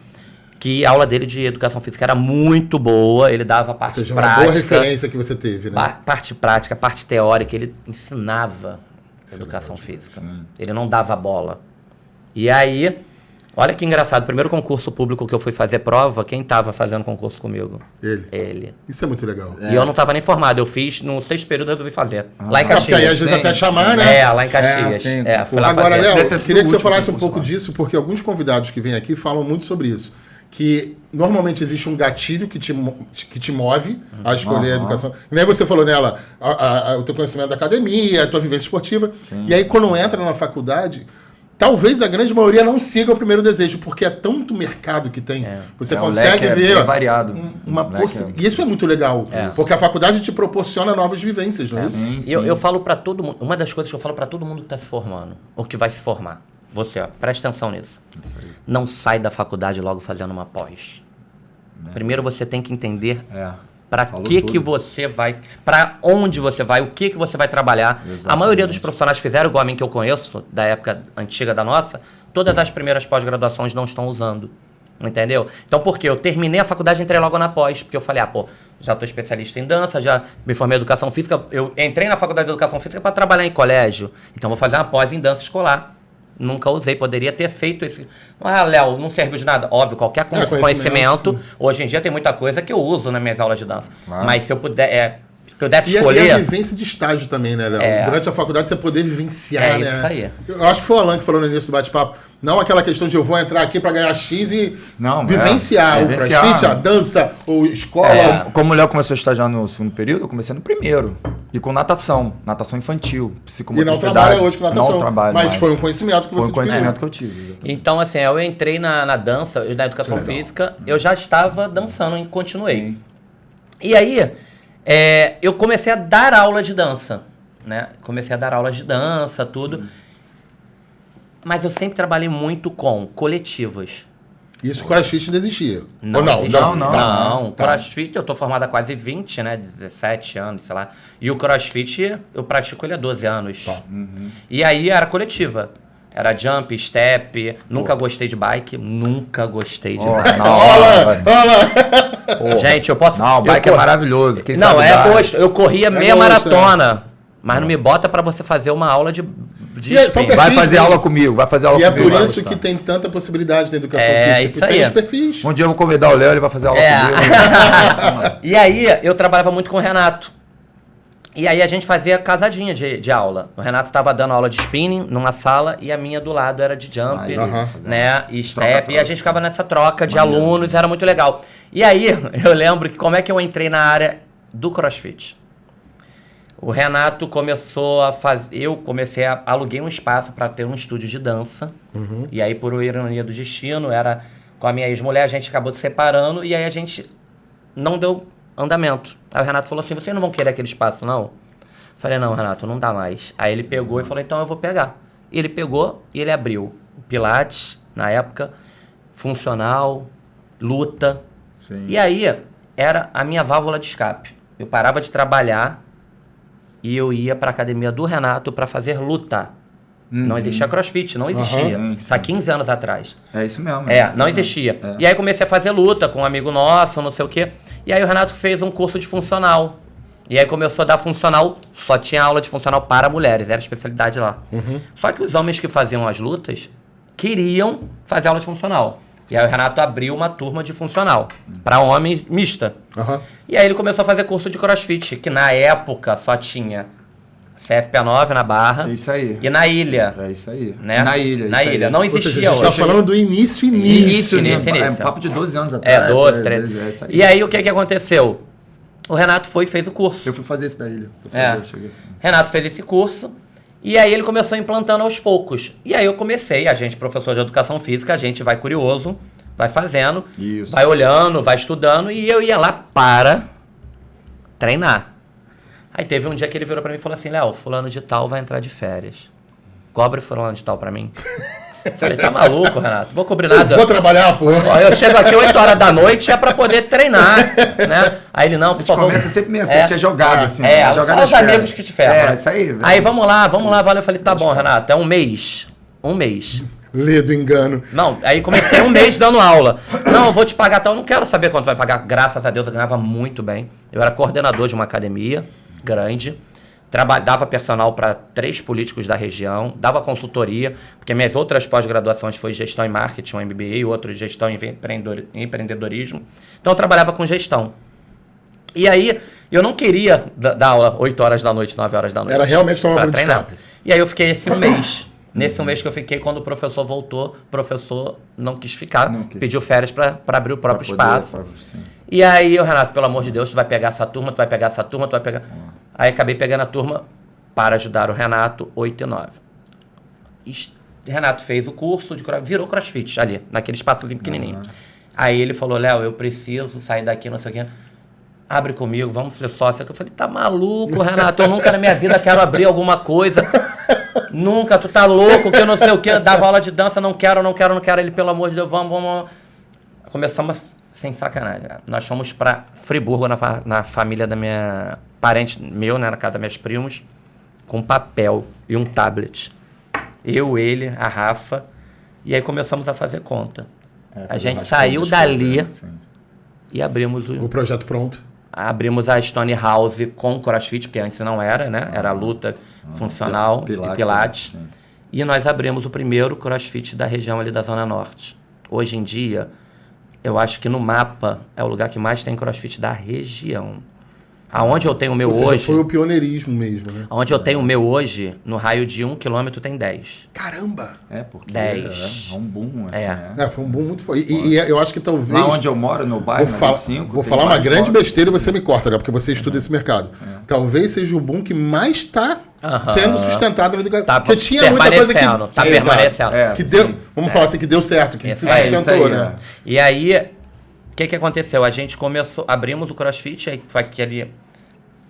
que a aula dele de educação física era muito boa, ele dava parte Ou seja, prática. uma boa referência que você teve, né? Parte prática, parte teórica, ele ensinava educação física. Ele não dava bola. E aí, olha que engraçado, o primeiro concurso público que eu fui fazer prova, quem estava fazendo concurso comigo? Ele. Isso é muito legal. E eu não estava nem formado, eu fiz no 6º período, eu resolvi fazer. Lá em Caxias. Porque aí às vezes até chamar, né? Lá em Caxias. sim. Fui lá Agora, fazer. Léo, eu queria que você último falasse um concurso pouco lá. disso, porque alguns convidados que vêm aqui falam muito sobre isso. Que normalmente existe um gatilho que te move a escolher a educação. E nem você falou nela, o teu conhecimento da academia, a tua vivência esportiva. Sim. E aí, quando entra na faculdade, talvez a grande maioria não siga o primeiro desejo, porque é tanto mercado que tem. Você consegue ver bem variado. E isso é muito legal, porque a faculdade te proporciona novas vivências, não é isso? Sim, sim. Eu falo pra todo mundo, uma das coisas que eu falo pra todo mundo que tá se formando, ou que vai se formar, você, presta atenção nisso. Não sai da faculdade logo fazendo uma pós. Primeiro você tem que entender para que você vai, para onde você vai, o que você vai trabalhar. Exatamente. A maioria dos profissionais fizeram igual a mim que eu conheço, da época antiga da nossa, todas as primeiras pós-graduações não estão usando. Entendeu? Então, por quê? Eu terminei a faculdade e entrei logo na pós, porque eu falei, já estou especialista em dança, já me formei em educação física, eu entrei na faculdade de educação física para trabalhar em colégio, então vou fazer uma pós em dança escolar. Nunca usei, poderia ter feito esse... Léo, não serviu de nada. Óbvio, qualquer conhecimento hoje em dia tem muita coisa que eu uso nas minhas aulas de dança. Claro. Mas se eu pudesse escolher... E a vivência de estágio também, né, Léo? Durante a faculdade você poder vivenciar, né? Isso aí. Eu acho que foi o Alan que falou no início do bate-papo. Não aquela questão de eu vou entrar aqui para ganhar X e vivenciar o crossfit, a dança, ou escola. Como o Léo começou a estagiar no 2º período, eu comecei no 1º. E com natação infantil, psicomotricidade. E não trabalha hoje com natação. Não trabalho mas mais. foi um conhecimento que você Foi um conhecimento que eu tive. Então, assim, eu entrei na dança, na educação física, eu já estava dançando e continuei. Sim. E aí, eu comecei a dar aula de dança, né? Comecei a dar aulas de dança, tudo. Sim. Mas eu sempre trabalhei muito com coletivas. Isso, CrossFit não existia? Não. CrossFit, eu tô formado há quase 20, né? 17 anos, sei lá. E o CrossFit, eu pratico ele há 12 anos. E aí era coletiva. Era jump, step, nunca gostei de bike, nunca gostei de bike. Gente, eu posso... Não, o bike é maravilhoso. Quem Não, sabe é dar. gosto. Eu corria meia gosto, maratona, mas não me bota pra você fazer uma aula de E aí, são spin. Vai perfis, fazer né? aula comigo, vai fazer aula E é comigo. por vai isso gostar. que tem tanta possibilidade na educação É, física. isso Porque tem aí. os perfis. Um dia eu vou convidar o Léo, ele vai fazer aula comigo. E aí, eu trabalhava muito com o Renato. E aí, a gente fazia casadinha de aula. O Renato tava dando aula de spinning numa sala e a minha do lado era de jump, Aí, né? E step. troca. E a gente ficava nessa troca de alunos, era muito legal. E aí, eu lembro que como é que eu entrei na área do CrossFit. O Renato começou a fazer... Eu comecei a... Aluguei um espaço para ter um estúdio de dança. E aí, por ironia do destino, era com a minha ex-mulher, a gente acabou se separando. E aí, a gente não deu andamento. Aí o Renato falou assim, vocês não vão querer aquele espaço, não? Falei, não, Renato, não dá mais. Aí ele pegou e falou, então eu vou pegar. E ele pegou e ele abriu o Pilates, na época, funcional, luta. Sim. E aí, era a minha válvula de escape. Eu parava de trabalhar e eu ia para a academia do Renato para fazer luta. Não existia CrossFit, não existia. Isso há 15 anos atrás. É isso mesmo. Não existia. E aí comecei a fazer luta com um amigo nosso, não sei o quê. E aí o Renato fez um curso de funcional. E aí começou a dar funcional, só tinha aula de funcional para mulheres, era a especialidade lá. Só que os homens que faziam as lutas queriam fazer aula de funcional. E aí o Renato abriu uma turma de funcional para homem mista. E aí ele começou a fazer curso de CrossFit, que na época só tinha CFP9 na Barra. É isso aí. E na ilha. É isso aí. Né? Na ilha. Na ilha. Não Ou seja, existia a gente está hoje. falando do início. Início. É um papo de 12 anos atrás. 12, 13. É isso aí. E aí o que aconteceu? O Renato foi e fez o curso. Eu fui fazer isso da ilha. Renato fez esse curso. E aí ele começou implantando aos poucos. E aí eu comecei, a gente, professor de educação física, a gente vai curioso, vai fazendo, vai olhando, vai estudando, e eu ia lá para treinar. Aí teve um dia que ele virou pra mim e falou assim, Léo, fulano de tal vai entrar de férias. Cobre fulano de tal pra mim. Eu falei, tá maluco, Renato? Vou cobrir nada. Vou trabalhar, pô. Ó, eu chego aqui 8 horas da noite é pra poder treinar, né? Aí ele, não, por favor. Começa sempre meio assim, é jogado assim. Jogado só os amigos que te ferram. É, isso aí. Velho. Aí vamos lá, valeu. Eu falei, tá bom, Renato, é um mês. Um mês. Lê do engano. Não, aí comecei um mês dando aula. Não, eu vou te pagar tal, eu não quero saber quanto vai pagar. Graças a Deus eu ganhava muito bem. Eu era coordenador de uma academia grande. Dava personal para 3 políticos da região, dava consultoria, porque minhas outras pós-graduações foi gestão em marketing, um MBA, e outro gestão em empreendedorismo. Então eu trabalhava com gestão. E aí eu não queria dar aula 8 horas da noite, 9 horas da noite. Era realmente tomar pra de treinar. escape. E aí eu fiquei esse um mês. Nesse um mês que eu fiquei, quando o professor voltou, o professor não quis ficar, pediu férias para abrir o próprio espaço. E aí, Renato, pelo amor de Deus, tu vai pegar essa turma, tu vai pegar. Aí acabei pegando a turma para ajudar o Renato, 8 e 9. Renato fez o curso, virou CrossFit ali, naquele espaçozinho pequenininho. Aí ele falou, Léo, eu preciso sair daqui, não sei o quê. Abre comigo, vamos ser sócio. Eu falei, tá maluco, Renato? Eu nunca na minha vida quero abrir alguma coisa. Nunca, tu tá louco, que eu não sei o quê. Dava aula de dança, não quero. Ele, pelo amor de Deus, vamos. Começamos sem sacanagem. Nós fomos pra Friburgo, na família da minha parente meu, né, na casa dos meus primos, com papel e um tablet. Eu, ele, a Rafa. E aí começamos a fazer conta. A gente saiu dali e abrimos o projeto pronto. Abrimos a Stone House com CrossFit, porque antes não era, né? Era luta funcional e Pilates. E nós abrimos o primeiro CrossFit da região ali da Zona Norte. Hoje em dia, eu acho que no mapa é o lugar que mais tem CrossFit da região. Aonde eu tenho o meu hoje... Foi o pioneirismo mesmo, né? Onde eu tenho o meu hoje, no raio de 1 quilômetro tem 10. Caramba! Porque 10. É um boom, assim, foi um boom muito forte. E eu acho que talvez... Lá onde eu moro, no bairro, vou falar uma grande besteira e você me corta, né? Porque você estuda esse mercado. Talvez seja o boom que mais está sendo sustentado na educação. Porque tinha muita coisa que... Tá permanecendo. Que deu, vamos falar assim, que deu certo, que se sustentou, né? E aí, o que aconteceu? A gente abrimos o CrossFit, aí foi aquele...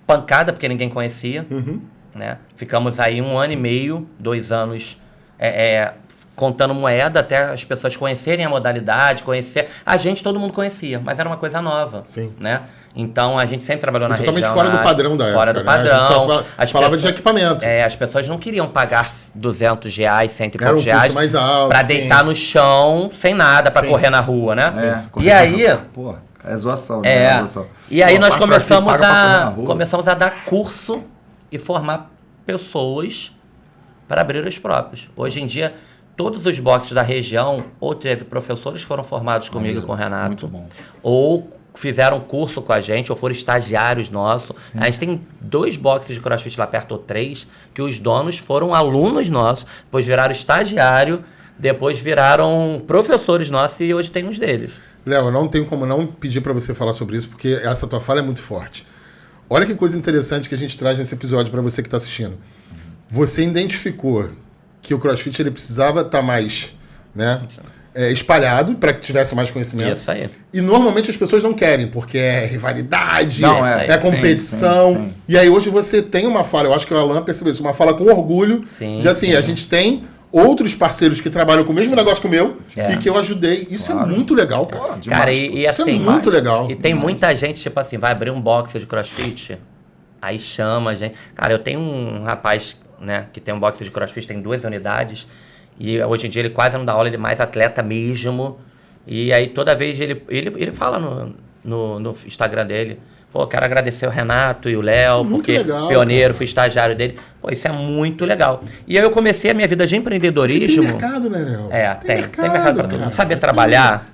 pancada, porque ninguém conhecia, né? Ficamos aí 1 ano e meio, 2 anos contando moeda até as pessoas conhecerem a modalidade, conhecer. A gente, todo mundo conhecia, mas era uma coisa nova, né? Então a gente sempre trabalhou na totalmente região. fora do padrão da época. Fora do né? padrão. A gente só falava de equipamento. As pessoas não queriam pagar R$200, R$100 e Era um poucos reais custo mais alto, pra sim. deitar no chão sem nada, pra Sim. correr na rua, né? É, E aí... Pô, é zoação, né? É zoação. E aí Pô, nós paga pra quem paga pra correr na rua. começamos a dar curso e formar pessoas para abrir os próprios. Hoje em dia, todos os boxes da região, ou teve professores que foram formados comigo e com o Renato, muito bom. ou fizeram curso com a gente, ou foram estagiários nossos. Sim. A gente tem 2 boxes de CrossFit lá perto, ou 3, que os donos foram alunos nossos, depois viraram estagiário, depois viraram professores nossos e hoje tem uns deles. Léo, eu não tenho como não pedir para você falar sobre isso, porque essa tua fala é muito forte. Olha que coisa interessante que a gente traz nesse episódio para você que está assistindo. Você identificou que o CrossFit ele precisava estar mais, né, espalhado para que tivesse mais conhecimento. Isso aí. E normalmente as pessoas não querem, porque é rivalidade, Não, é competição. sim. E aí hoje você tem uma fala, eu acho que o Alan percebeu isso, uma fala com orgulho. Sim, de assim, a gente tem outros parceiros que trabalham com o mesmo negócio que o meu e que eu ajudei. Isso é muito legal, cara. Demais, Cara, pô. e Isso assim... é muito legal. E tem muita gente, tipo assim, vai abrir um box de CrossFit, aí chama a gente. Cara, eu tenho um rapaz, né, que tem um box de CrossFit, tem 2 unidades, e hoje em dia ele quase não dá aula, ele é mais atleta mesmo. E aí toda vez ele fala no Instagram dele, pô, quero agradecer o Renato e o Léo, porque legal, pioneiro, cara. fui estagiário dele. Pô, isso é muito legal. E aí eu comecei a minha vida de empreendedorismo. Tem mercado, né, Léo? Tem mercado pra tudo. cara. Saber trabalhar,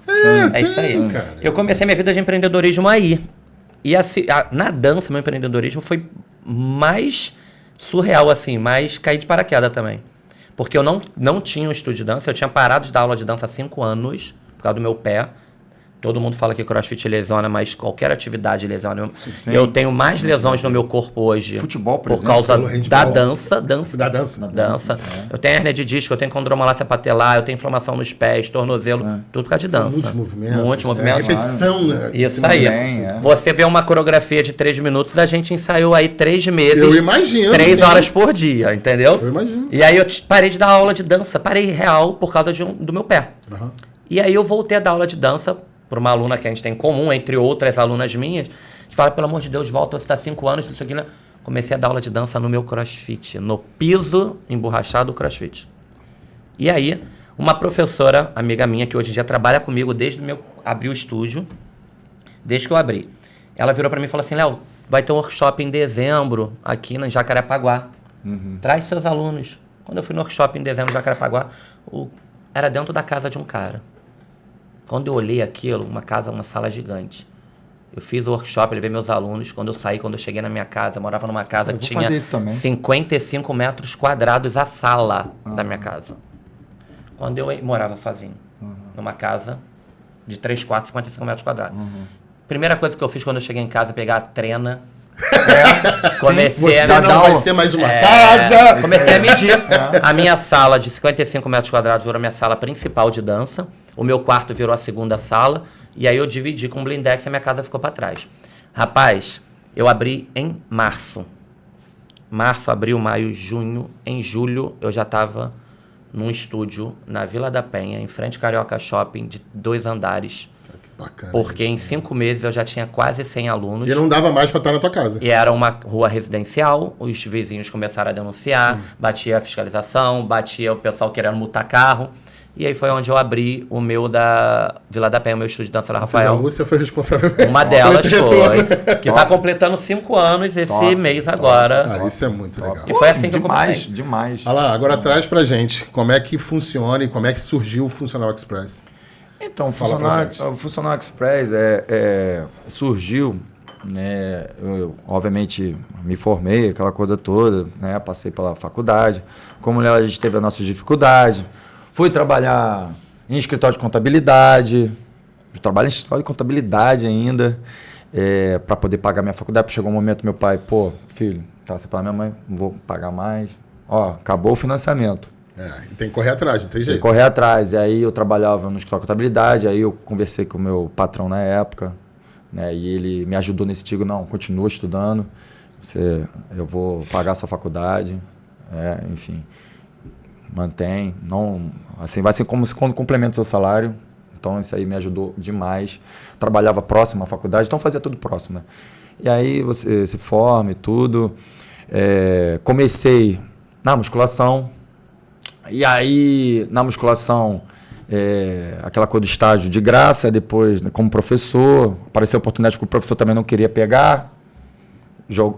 é isso aí. Tem, cara. Eu comecei minha vida de empreendedorismo aí. E assim, na dança, meu empreendedorismo foi mais surreal, assim, mais cair de paraquedas também. Porque eu não tinha um estúdio de dança, eu tinha parado de dar aula de dança há 5 anos, por causa do meu pé. Todo mundo fala que CrossFit lesiona, mas qualquer atividade lesiona. Sim. Eu tenho mais lesões no meu corpo hoje. Futebol, por por exemplo, causa pelo handball. da dança. Da dança. Dança. Eu tenho hernia de disco, eu tenho condromalácia patelar, eu tenho inflamação nos pés, tornozelo, tudo por causa de dança. Muitos movimentos. Muitos movimentos. Repetição, né? Isso aí. também, é. Você vê uma coreografia de 3 minutos, a gente ensaiou aí 3 meses. Eu imagino, 3 sim. horas por dia, entendeu? Eu imagino. E aí eu parei de dar aula de dança, parei real por causa do meu pé. Aham. E aí eu voltei a dar aula de dança para uma aluna que a gente tem em comum, entre outras alunas minhas, que fala, pelo amor de Deus, volta, você está 5 anos, não sei o que. Né? Comecei a dar aula de dança no meu CrossFit, no piso emborrachado do CrossFit. E aí, uma professora, amiga minha, que hoje em dia trabalha comigo desde que eu abri o estúdio, desde que eu abri, ela virou para mim e falou assim, Léo, vai ter um workshop em dezembro aqui em Jacarepaguá. Traz seus alunos. Quando eu fui no workshop em dezembro em Jacarepaguá, era dentro da casa de um cara. Quando eu olhei aquilo, uma sala gigante. Eu fiz o workshop, levei meus alunos. Quando eu cheguei na minha casa, eu morava numa casa que tinha 55 metros quadrados a sala da minha casa. Quando eu morava sozinho, numa casa de 3 quartos, 55 metros quadrados. Primeira coisa que eu fiz quando eu cheguei em casa, pegar a trena. Comecei Você não vai ser mais uma casa. Comecei a medir. A minha sala de 55 metros quadrados virou a minha sala principal de dança. O meu quarto virou a segunda sala. E aí eu dividi com um blindex e a minha casa ficou para trás. Rapaz, eu abri em março. Março, abril, maio, junho. Em julho eu já estava num estúdio na Vila da Penha, em frente ao Carioca Shopping, de 2 andares. Bacana. Porque isso, em 5 meses eu já tinha quase 100 alunos. E não dava mais pra estar na tua casa. E era uma rua residencial, os vizinhos começaram a denunciar, batia a fiscalização, batia o pessoal querendo multar carro. E aí foi onde eu abri o meu da Vila da Penha, o meu estúdio de dança da Rafael. A Lúcia foi responsável. Uma delas por esse retorno. foi, que tá completando 5 anos esse mês agora. Cara, isso é muito legal. E foi assim que eu comecei. Demais. Olha lá, agora traz pra gente como é que funciona e como é que surgiu o Funcional Express. Então, Fala o Funcional Express surgiu, né? Eu, obviamente, me formei, aquela coisa toda, né? Passei pela faculdade. Como a gente teve as nossas dificuldades. Fui trabalhar em escritório de contabilidade. Eu trabalho em escritório de contabilidade ainda, para poder pagar minha faculdade. Porque chegou um momento, meu pai, pô, filho, tá, você fala, minha mãe, não vou pagar mais. Ó, acabou o financiamento. E tem que correr atrás, não tem jeito. Correr atrás. E aí eu trabalhava no escritório de contabilidade, aí eu conversei com o meu patrão na época, né? E ele me ajudou nesse digo, não, continua estudando, eu vou pagar a sua faculdade, enfim, mantém, não, assim, vai ser como se quando complementa o seu salário, Então isso aí me ajudou demais. Trabalhava próximo à faculdade, então fazia tudo próximo, né? E aí você se forma e tudo. Comecei na musculação. E aí, na musculação, aquela coisa do estágio de graça, depois, né, como professor, apareceu a oportunidade que o professor também não queria pegar.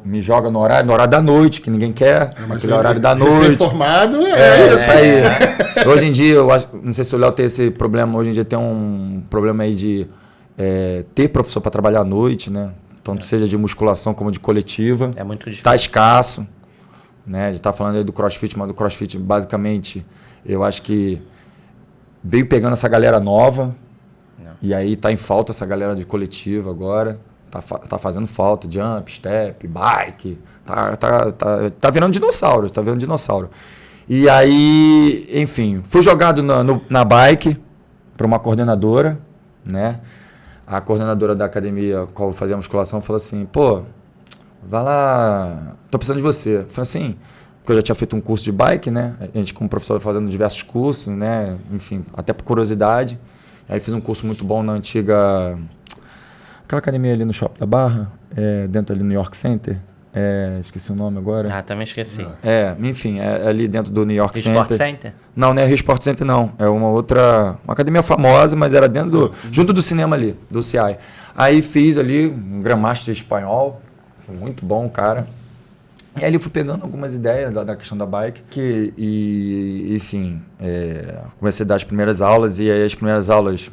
Me joga no horário da noite, que ninguém quer, aquele horário da noite. Recém-formado isso aí. Hoje em dia, eu acho, não sei se o Léo tem esse problema, hoje em dia tem um problema aí de ter professor para trabalhar à noite, né? Tanto seja de musculação como de coletiva. É muito difícil. Está escasso, né? A gente está falando aí do CrossFit, mas do CrossFit, basicamente, eu acho que veio pegando essa galera nova. Não. E aí está em falta essa galera de coletiva agora. Tá fazendo falta, jump, step, bike. Tá virando dinossauro, E aí, enfim, fui jogado na bike para uma coordenadora, né? A coordenadora da academia, qual eu fazia a musculação, falou assim, pô, vai lá, tô precisando de você. Eu falei assim, porque eu já tinha feito um curso de bike, né? A gente como professor fazendo diversos cursos, né? Enfim, até por curiosidade. Aí fiz um curso muito bom na antiga... Aquela academia ali no Shopping da Barra, dentro ali no New York Center. Esqueci o nome agora. Ah, também esqueci. Enfim, ali dentro do New York Center. Sport Center? Não, não é Rio Sport Center, não. É uma outra... Uma academia famosa, mas era dentro junto do cinema ali, do CI. Aí fiz ali um Grandmaster espanhol. Foi muito bom, cara. E aí eu fui pegando algumas ideias da questão da bike. Enfim, comecei a dar as primeiras aulas. E aí as primeiras aulas...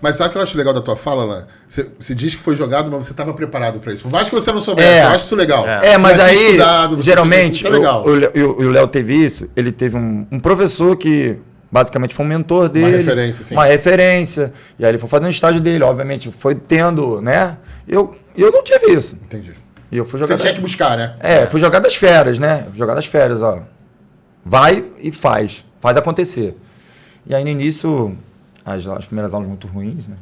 Mas sabe o que eu acho legal da tua fala, Lan? Você diz que foi jogado, mas você estava preparado para isso. Por mais que você não soubesse, eu acho isso legal. Mas aí, geralmente, isso é legal. O Léo teve isso, ele teve um professor que basicamente foi um mentor dele. Uma referência, sim. Uma referência. E aí ele foi fazendo o estágio dele, obviamente, foi tendo, né? Eu não tive isso. Entendi. E eu fui jogar. Você tinha que buscar, né? Fui jogar das férias, né? Jogar das férias, ó. Vai e faz acontecer. E aí no início... As primeiras aulas muito ruins, né?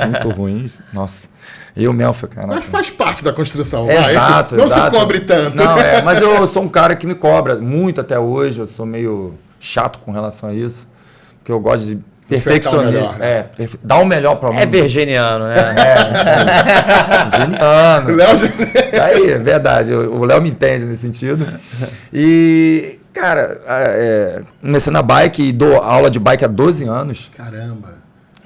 Muito ruins. Nossa. Eu mesmo, cara. Mas faz parte da construção. Exato. Não se cobre tanto. Não, mas eu sou um cara que me cobra muito até hoje. Eu sou meio chato com relação a isso. Porque eu gosto de perfeccionar. Dar o melhor para o mundo. É virginiano, né? Virginiano. Léo... Isso aí, é verdade. O Léo me entende nesse sentido. E... Cara, comecei na bike e dou aula de bike há 12 anos. Caramba.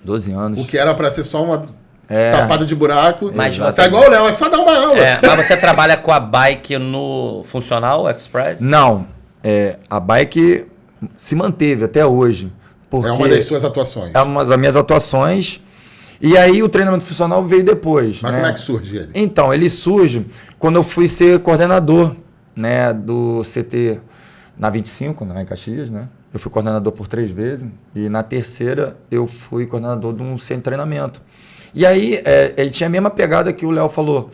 12 anos. O que era para ser só uma tapada de buraco. Mas tá igual o Léo, é só dar uma aula. Mas você trabalha com a bike no Funcional Express? Não. A bike se manteve até hoje. Porque é uma das suas atuações. É uma das minhas atuações. E aí o treinamento funcional veio depois. Mas né? como é que surge ele? Então, ele surge quando eu fui ser coordenador, né, do CT... Na 25, lá em Caxias, né? Eu fui coordenador por 3 vezes. E na terceira, eu fui coordenador de um centro de treinamento. E aí, ele tinha a mesma pegada que o Léo falou.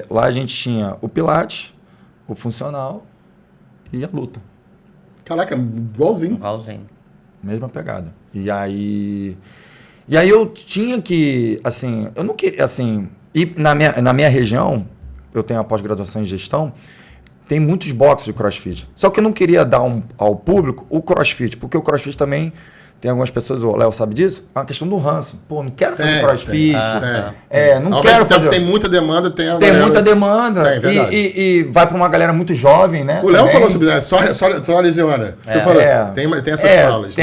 Lá a gente tinha o Pilates, o funcional e a luta. Caraca, igualzinho. Mesma pegada. E aí eu tinha que, assim... Eu não queria, assim... E na minha região, eu tenho a pós-graduação em gestão... Tem muitos boxes de CrossFit. Só que eu não queria dar ao público o CrossFit, porque o CrossFit também tem algumas pessoas, o Léo sabe disso, é uma questão do ranço. Pô, não quero fazer CrossFit. Não quero fazer. Tem muita demanda, tem muita demanda. E vai para uma galera muito jovem, né? O Léo falou sobre isso, só lesiona. Você falou, tem essas falas.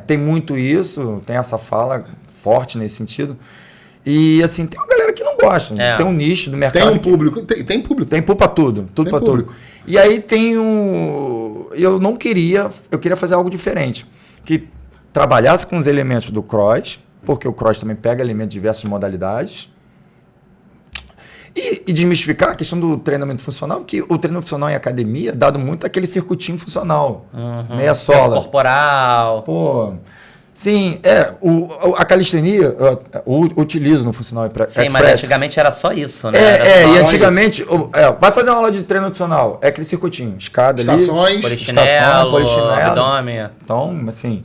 Tem muito isso, tem essa fala forte nesse sentido. E assim, tem uma galera que não gosta. Tem um nicho do mercado. Tem um público. Tem público. Tem público para tudo. Tudo para tudo. E aí tem um... Eu queria fazer algo diferente. Que trabalhasse com os elementos do cross, porque o cross também pega elementos de diversas modalidades. E desmistificar a questão do treinamento funcional, que o treinamento funcional em academia é dado muito aquele circuitinho funcional. Meia sola. Corporal. Pô... Sim, a calistenia eu utilizo no funcional express. Sim, mas antigamente era só isso, né? E antigamente, vai fazer uma aula de treino funcional, é aquele circuitinho, escada estações, polichinelo, abdômen. Então, assim...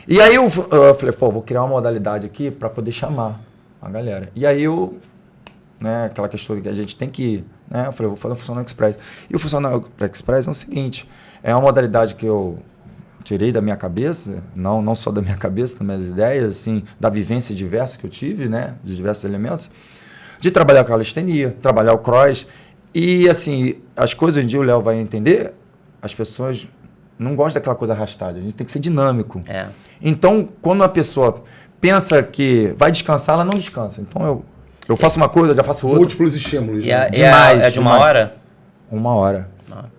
E aí eu falei, vou criar uma modalidade aqui para poder chamar a galera. E aí né, aquela questão que a gente tem que... Né, eu falei, vou fazer o Funcional Express. E o Funcional Express é o seguinte, é uma modalidade que eu tirei da minha cabeça, não só da minha cabeça, das minhas ideias, assim, da vivência diversa que eu tive, né, de diversos elementos, de trabalhar com a calistenia, trabalhar o cross. E, assim, as coisas, hoje em dia o Léo vai entender, as pessoas não gostam daquela coisa arrastada, a gente tem que ser dinâmico. Então, quando a pessoa pensa que vai descansar, ela não descansa. Então, eu faço uma coisa, eu já faço outra. Múltiplos estímulos. Né? Demais. É de uma hora? 1 hora.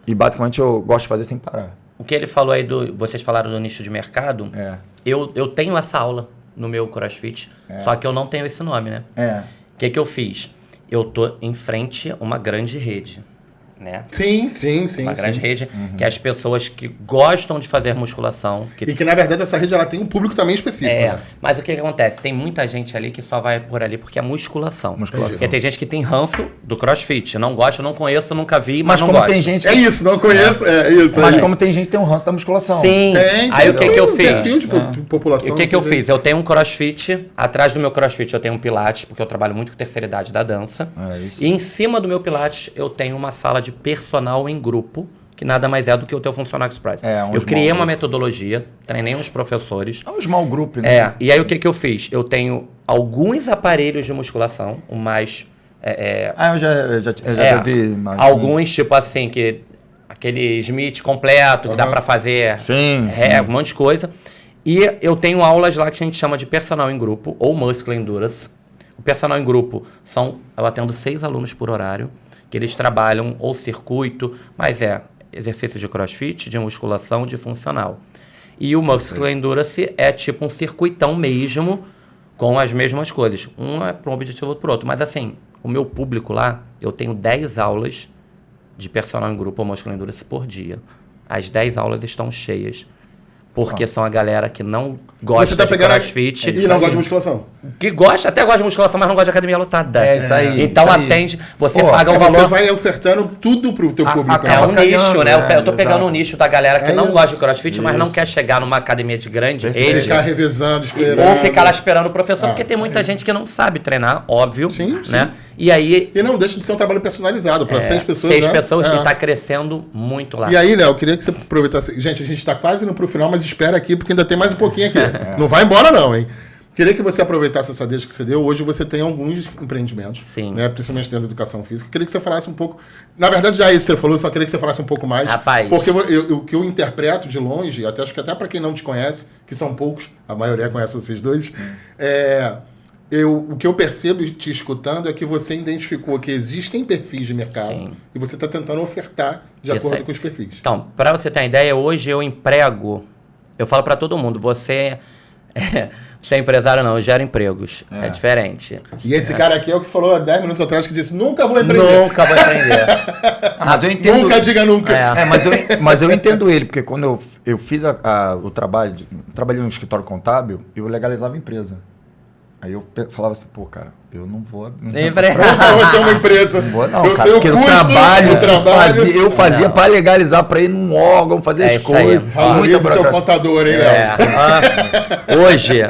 E, basicamente, eu gosto de fazer sem parar. O que ele falou aí, vocês falaram do nicho de mercado, eu tenho essa aula no meu CrossFit, só que eu não tenho esse nome, né? O que eu fiz? Eu tô em frente a uma grande rede, né? Sim. Uma grande rede, que é as pessoas que gostam de fazer musculação. E que, na verdade, essa rede ela tem um público também específico, né? Mas o que acontece? Tem muita gente ali que só vai por ali porque é musculação. Porque tem gente que tem ranço do CrossFit. Não gosta, não conheço, nunca vi, mas não como gosta. tem gente... É isso, não conheço, isso. Mas como tem gente que tem um ranço da musculação. Sim. Aí o que eu fiz? Perfil de população. O que eu fiz? Eu tenho um CrossFit, atrás do meu CrossFit eu tenho um Pilates, porque eu trabalho muito com terceira idade da dança. E em cima do meu Pilates eu tenho uma sala de personal em grupo, que nada mais é do que o teu Funcional Express. Eu criei uma metodologia, treinei uns professores. É um small group, né? E aí o que eu fiz? Eu tenho alguns aparelhos de musculação, o mais... eu já vi. Alguns, tipo assim, que aquele Smith completo, que dá pra fazer um monte de coisa. E eu tenho aulas lá que a gente chama de personal em grupo, ou Muscle Endurance. O personal em grupo eu atendo 6 alunos por horário, que eles trabalham ou circuito, mas exercício de crossfit, de musculação, de funcional. E o Muscle Endurance é tipo um circuitão mesmo, com as mesmas coisas. Um é para um objetivo, outro para outro. Mas assim, o meu público lá, eu tenho 10 aulas de personal em grupo ou Muscle Endurance por dia. As 10 aulas estão cheias. Porque são a galera que não gosta de crossfit. E não gosta de musculação. Que até gosta de musculação, mas não gosta de academia lotada. É isso aí. Então atende, você paga um valor. Você vai ofertando tudo pro teu público. É um nicho, né? Eu tô pegando um nicho da galera que não gosta de crossfit, mas não quer chegar numa academia de grande rede. Ficar revezando, esperando. Ou ficar lá esperando o professor, porque tem muita gente que não sabe treinar, óbvio. Sim. E aí... E não deixa de ser um trabalho personalizado para 6 pessoas. 6 pessoas e tá crescendo muito lá. E aí, Léo, eu queria que você aproveitasse. Gente, a gente tá quase indo pro final, mas espera aqui, porque ainda tem mais um pouquinho aqui. Não vai embora não, hein? Queria que você aproveitasse essa deixa que você deu. Hoje você tem alguns empreendimentos, né? Principalmente dentro da educação física. Queria que você falasse um pouco... Na verdade, já isso você falou, só queria que você falasse um pouco mais. Rapaz... Porque o que eu interpreto de longe, acho que até para quem não te conhece, que são poucos, a maioria conhece vocês dois, o que eu percebo te escutando é que você identificou que existem perfis de mercado e você está tentando ofertar de acordo com os perfis. Então, para você ter uma ideia, hoje eu emprego... Eu falo para todo mundo, você é empresário não, eu gero empregos. É diferente. E esse cara aqui é o que falou há 10 minutos atrás, que disse, nunca vou empreender. Nunca vou empreender. Mas eu entendo... Nunca diga nunca. Mas eu entendo ele, porque quando eu fiz o trabalho, trabalhei no escritório contábil, eu legalizava a empresa. Aí eu falava assim, pô, cara, eu não vou... Nunca vou ter uma empresa. Não vou não, eu cara, porque o trabalho eu fazia para legalizar, para ir num órgão, fazer as coisas. Valoriza seu contador, hein, Léo? Hoje,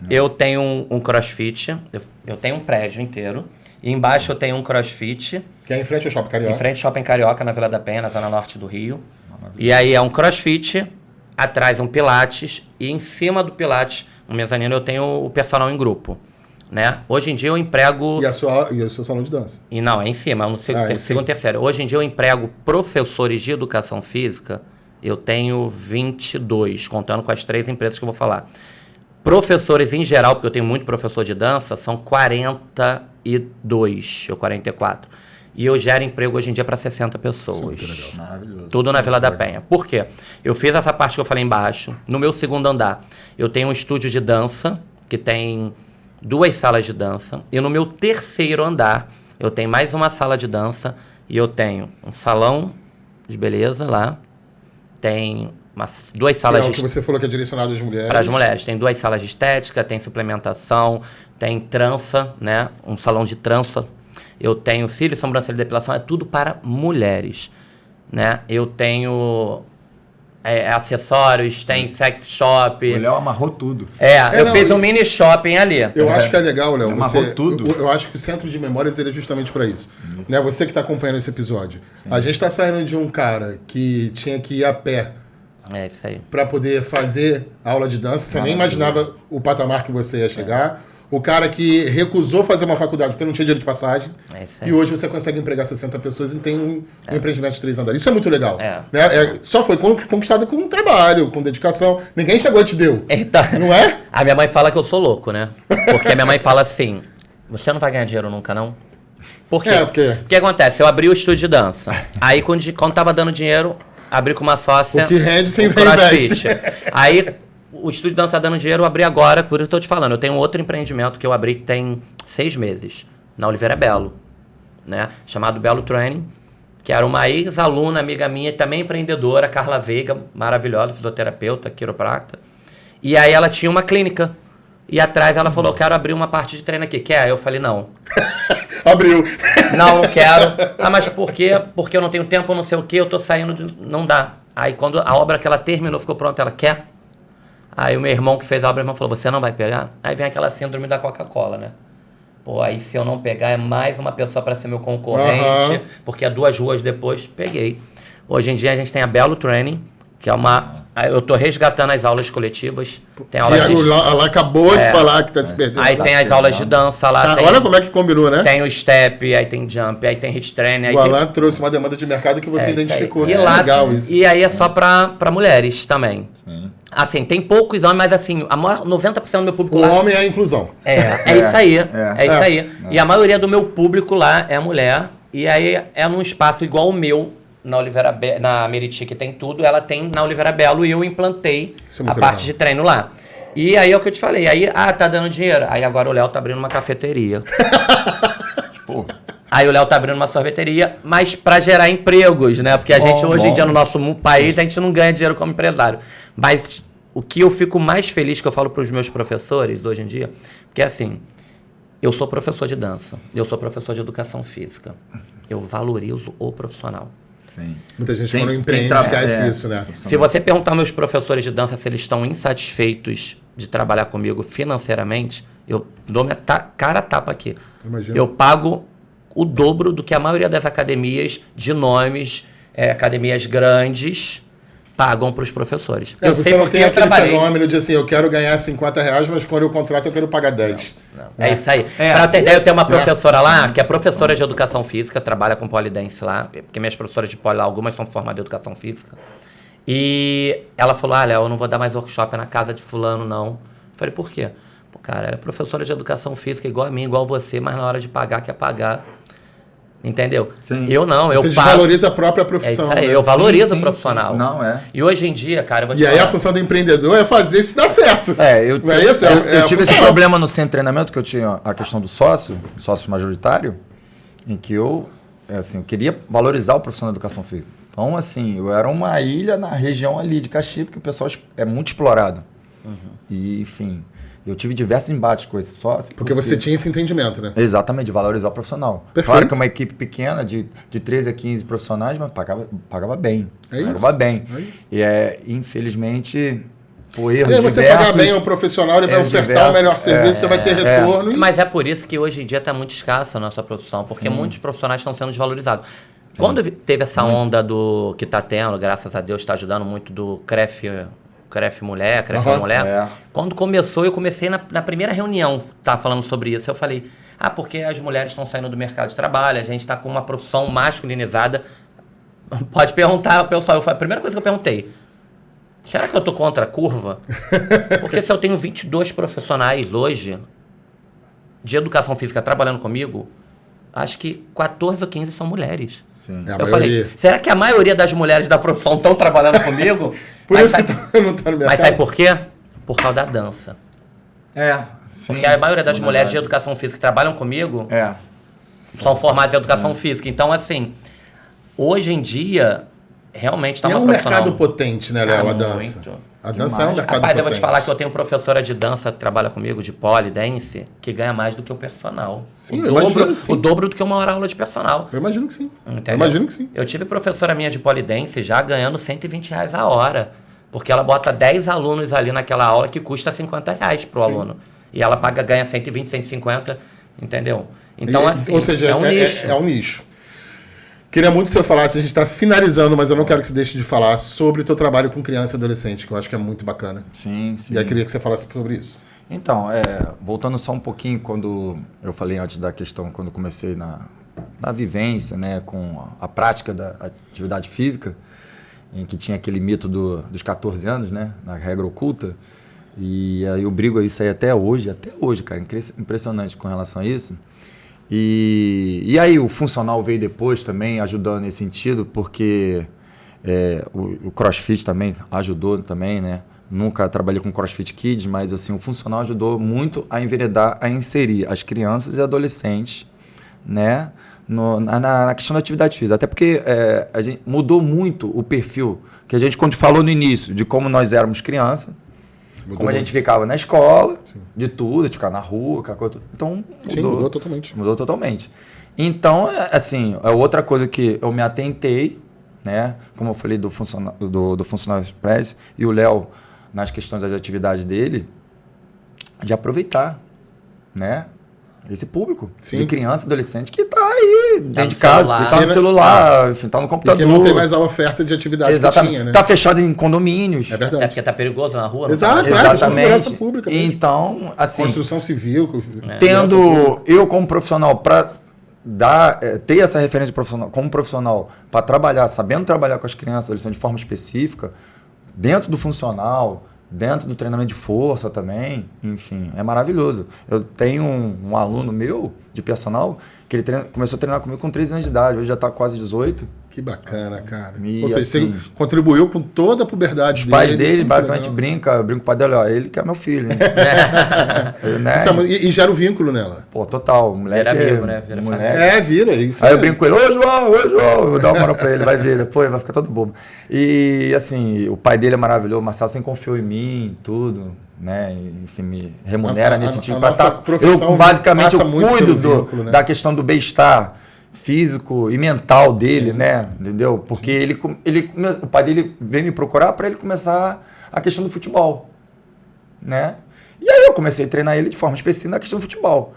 eu tenho um CrossFit, eu tenho um prédio inteiro, e embaixo eu tenho um CrossFit. Que é em frente ao Shopping Carioca. Em frente ao Shopping Carioca, na Vila da Penha, na zona norte do Rio. E aí é um CrossFit, atrás um Pilates, e em cima do Pilates... No mezanino eu tenho o personal em grupo, né? Hoje em dia eu emprego... E o seu salão de dança? E não, é em cima, é no segundo, terceiro. Hoje em dia eu emprego professores de educação física, eu tenho 22, contando com as 3 empresas que eu vou falar. Professores em geral, porque eu tenho muito professor de dança, são 42 ou 44. E eu gero emprego hoje em dia para 60 pessoas. Sim, legal. Maravilhoso. Tudo na Vila da Penha. Por quê? Eu fiz essa parte que eu falei embaixo. No meu segundo andar, eu tenho um estúdio de dança, que tem 2 salas de dança. E no meu terceiro andar, eu tenho mais uma sala de dança. E eu tenho um salão de beleza lá. Tem 2 salas de... que você falou que é direcionado às mulheres. Para as mulheres. Tem 2 salas de estética, tem suplementação, tem trança, né? Um salão de trança. Eu tenho cílios, sobrancelha e depilação, é tudo para mulheres, né? Eu tenho acessórios, tem sex shop. O Léo amarrou tudo. Eu fiz um mini shopping ali. Eu acho que é legal, Léo. Amarrou tudo. Eu acho que o Centro de Memórias ele é justamente para isso. Né? Você que está acompanhando esse episódio. Sim. A gente está saindo de um cara que tinha que ir a pé É isso aí. Para poder fazer aula de dança. Você nem imaginava o patamar que você ia chegar. O cara que recusou fazer uma faculdade porque não tinha dinheiro de passagem. É isso aí. E hoje você consegue empregar 60 pessoas e tem um empreendimento de 3 andares. Isso é muito legal. É. Né? Só foi conquistado com trabalho, com dedicação. Ninguém chegou e te deu. Então, Não é? a minha mãe fala que eu sou louco, né? Porque a minha mãe fala assim, você não vai ganhar dinheiro nunca, não? Por quê? Porque... O que acontece? Eu abri o estúdio de dança. Aí, quando tava dando dinheiro, abri com uma sócia... O que rende sempre CrossFit. Aí... O estúdio de dança dando dinheiro eu abri agora, por isso que eu tô te falando. Eu tenho outro empreendimento que eu abri que tem 6 meses, na Oliveira Belo, né? Chamado Belo Training, que era uma ex-aluna, amiga minha, também empreendedora, Carla Veiga, maravilhosa, fisioterapeuta, quiropracta. E aí ela tinha uma clínica. E atrás ela falou, quero abrir uma parte de treino aqui. Quer? Eu falei, não. Abriu. Não quero. Ah, mas por quê? Porque eu não tenho tempo, não sei o quê, eu tô saindo, não dá. Aí quando a obra que ela terminou, ficou pronta, ela quer? Aí o meu irmão que fez a obra, meu irmão falou, você não vai pegar? Aí vem aquela síndrome da Coca-Cola, né? Pô, aí se eu não pegar, é mais uma pessoa para ser meu concorrente, porque é 2 ruas depois, peguei. Hoje em dia a gente tem a Belo Training, que é uma... Eu tô resgatando as aulas coletivas. Tem aula Ela acabou de falar que tá se perdendo. Aí tem as aulas de dança lá. Tem, olha como é que combinou, né? Tem o step, aí tem jump, aí tem hit training. O Alan trouxe uma demanda de mercado que você identificou. E É lá, legal isso. E aí é só pra mulheres também. Sim. Assim, tem poucos homens, mas assim, a maior 90% do meu público O lá... homem é a inclusão. É isso aí. É isso aí. E a maioria do meu público lá é mulher. E aí é num espaço igual o meu, na Meriti, que tem tudo. Ela tem na Oliveira Belo e eu implantei a parte de treino lá. E aí é o que eu te falei. Aí, tá dando dinheiro. Aí agora o Léo tá abrindo uma cafeteria. Pô. Aí o Léo tá abrindo uma sorveteria, mas pra gerar empregos, né? Porque a gente hoje em dia no nosso país, a gente não ganha dinheiro como empresário. Mas o que eu fico mais feliz, que eu falo pros meus professores hoje em dia, porque assim, eu sou professor de dança, eu sou professor de educação física. Eu valorizo o profissional. Sim. Muita gente quando empreende esquece isso, né? Se você perguntar aos meus professores de dança se eles estão insatisfeitos de trabalhar comigo financeiramente, eu dou minha cara a tapa aqui. Imagina. Eu pago o dobro do que a maioria das academias de nomes, academias grandes, pagam para os professores. Eu você sei não porque tem eu aquele trabalhei. fenômeno de assim, eu quero ganhar R$50, mas quando eu contrato eu quero pagar 10. Não. É isso aí. Pra ter ideia, eu tenho uma professora lá, que é professora de educação física, trabalha com polidense lá, porque minhas professoras de poli lá, algumas são formadas em educação física. E ela falou, Léo, eu não vou dar mais workshop na casa de fulano, não. Eu falei, por quê? Pô, cara, ela é professora de educação física igual a mim, igual você, mas na hora de pagar, quer pagar. Entendeu? Sim. Você desvaloriza a própria profissão. É isso aí, né? eu valorizo o profissional. Sim. Não, é. E hoje em dia, cara, eu vou te E aí falar. a função do empreendedor é fazer isso dar certo. Não é isso? Eu tive esse problema no centro de treinamento, que eu tinha a questão do sócio majoritário, em que eu queria valorizar o profissional da educação física. Então, assim, eu era uma ilha na região ali de Caxias, porque o pessoal é muito explorado. E, enfim, eu tive diversos embates com esse sócio. Porque você tinha esse entendimento, né? Exatamente, de valorizar o profissional. Perfeito. Claro que uma equipe pequena, de 13 a 15 profissionais, mas pagava bem. É isso. Pagava bem. É isso. E, infelizmente, por erros E aí você diversos... pagar bem um profissional, ele vai ofertar o melhor serviço, você vai ter retorno. Mas é por isso que hoje em dia está muito escassa a nossa profissão, porque muitos profissionais estão sendo desvalorizados. Quando teve essa onda do que está tendo, graças a Deus, está ajudando muito do CREF Mulher, CREF Mulher. Quando começou, eu comecei na primeira reunião, tá falando sobre isso. Eu falei, porque as mulheres estão saindo do mercado de trabalho, a gente está com uma profissão masculinizada. Pode perguntar, pessoal. A primeira coisa que eu perguntei, será que eu tô contra a curva? Porque se eu tenho 22 profissionais hoje de educação física trabalhando comigo, acho que 14 ou 15 são mulheres. Sim. Eu falei, será que a maioria das mulheres da profissão estão trabalhando comigo? Por isso que não tá no mercado. Mas sabe por quê? Por causa da dança. Porque a maioria das mulheres de educação física que trabalham comigo são formadas em educação física. Então, assim, hoje em dia, realmente está uma profissional... É um mercado potente, né, Léo, a dança. Muito. A dança é um mercado Rapaz, potente. eu vou te falar que eu tenho professora de dança que trabalha comigo, de pole dance, que ganha mais do que o personal. Sim, eu imagino que sim. O dobro do que uma hora aula de personal. Eu imagino que sim. Entendeu? Eu imagino que sim. Eu tive professora minha de pole dance já ganhando R$120 a hora. Porque ela bota 10 alunos ali naquela aula que custa R$50 pro aluno. E ela ganha 120, 150, entendeu? Então, assim, ou seja, é um nicho. É um nicho. Queria muito que você falasse, a gente está finalizando, mas eu não quero que você deixe de falar sobre o teu trabalho com criança e adolescente, que eu acho que é muito bacana. Sim. E aí queria que você falasse sobre isso. Então, voltando só um pouquinho, quando eu falei antes da questão, quando comecei na vivência, né, com a prática da atividade física, em que tinha aquele mito dos 14 anos, né, na regra oculta, e aí eu brigo isso aí até hoje, cara, impressionante com relação a isso. E aí o funcional veio depois também, ajudando nesse sentido, porque o CrossFit também ajudou também, né? Nunca trabalhei com CrossFit Kids, mas assim, o funcional ajudou muito a enveredar, a inserir as crianças e adolescentes, né? Na questão da atividade física. Até porque a gente mudou muito o perfil que a gente, quando falou no início, de como nós éramos crianças, como a gente ficava na escola, sim, de tudo, de ficar na rua, aquela coisa. Então, mudou totalmente. Mudou totalmente. Então, assim, é outra coisa que eu me atentei, né? Como eu falei do Funcional Express e o Léo, nas questões das atividades dele, de aproveitar, né? Esse público, sim, de criança, adolescente que está aí dentro de casa, está no celular, enfim, está no computador. Porque não tem mais a oferta de atividade. Exatamente. Que tinha, né? Está fechado em condomínios. É verdade. Até porque está perigoso na rua. Exato, exatamente. Segurança pública mesmo. Então, assim... Construção civil. Tendo eu como profissional para ter essa referência profissional, como profissional, para trabalhar, sabendo trabalhar com as crianças, adolescentes de forma específica, dentro do funcional, dentro do treinamento de força também, enfim, é maravilhoso. Eu tenho um aluno meu, de personal, que ele começou a treinar comigo com 13 anos de idade, hoje já está quase 18. Que bacana, cara. Ou seja, assim, você contribuiu com toda a puberdade dele. Os pais dele, basicamente, brinco com o pai dele, ó, ele que é meu filho. Né? E gera o vínculo nela. Pô, total. O moleque vira amigo, né? Vira moleque. Vira, isso. Aí eu brinco com ele, ô João, vou dar uma moral pra ele, vai ver, depois vai ficar todo bobo. E, assim, o pai dele é maravilhoso, o Marcelo sempre confiou em mim, tudo, né? Enfim, me remunera nesse sentido. Eu, basicamente, eu cuido vínculo, né? Da questão do bem-estar físico e mental dele, né? Entendeu? Porque o pai dele veio me procurar para ele começar a questão do futebol, né? E aí eu comecei a treinar ele de forma específica na questão do futebol.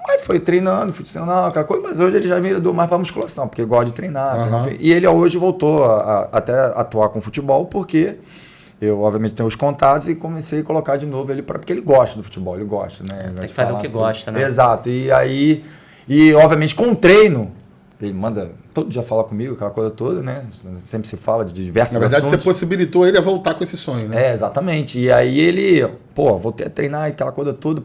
Mas foi treinando, funcional, aquela coisa, mas hoje ele já migrou mais para musculação, porque gosta de treinar. Uhum. E ele hoje voltou a até atuar com futebol, porque eu, obviamente, tenho os contatos e comecei a colocar de novo ele porque ele gosta do futebol, ele gosta, né? Tem que fazer o que gosta, né? Exato. E aí, obviamente, com o treino, ele manda todo dia falar comigo, aquela coisa toda, né? Sempre se fala de diversos assuntos. Na verdade, você possibilitou ele a voltar com esse sonho, né? Exatamente. E aí ele, voltei a treinar e aquela coisa toda,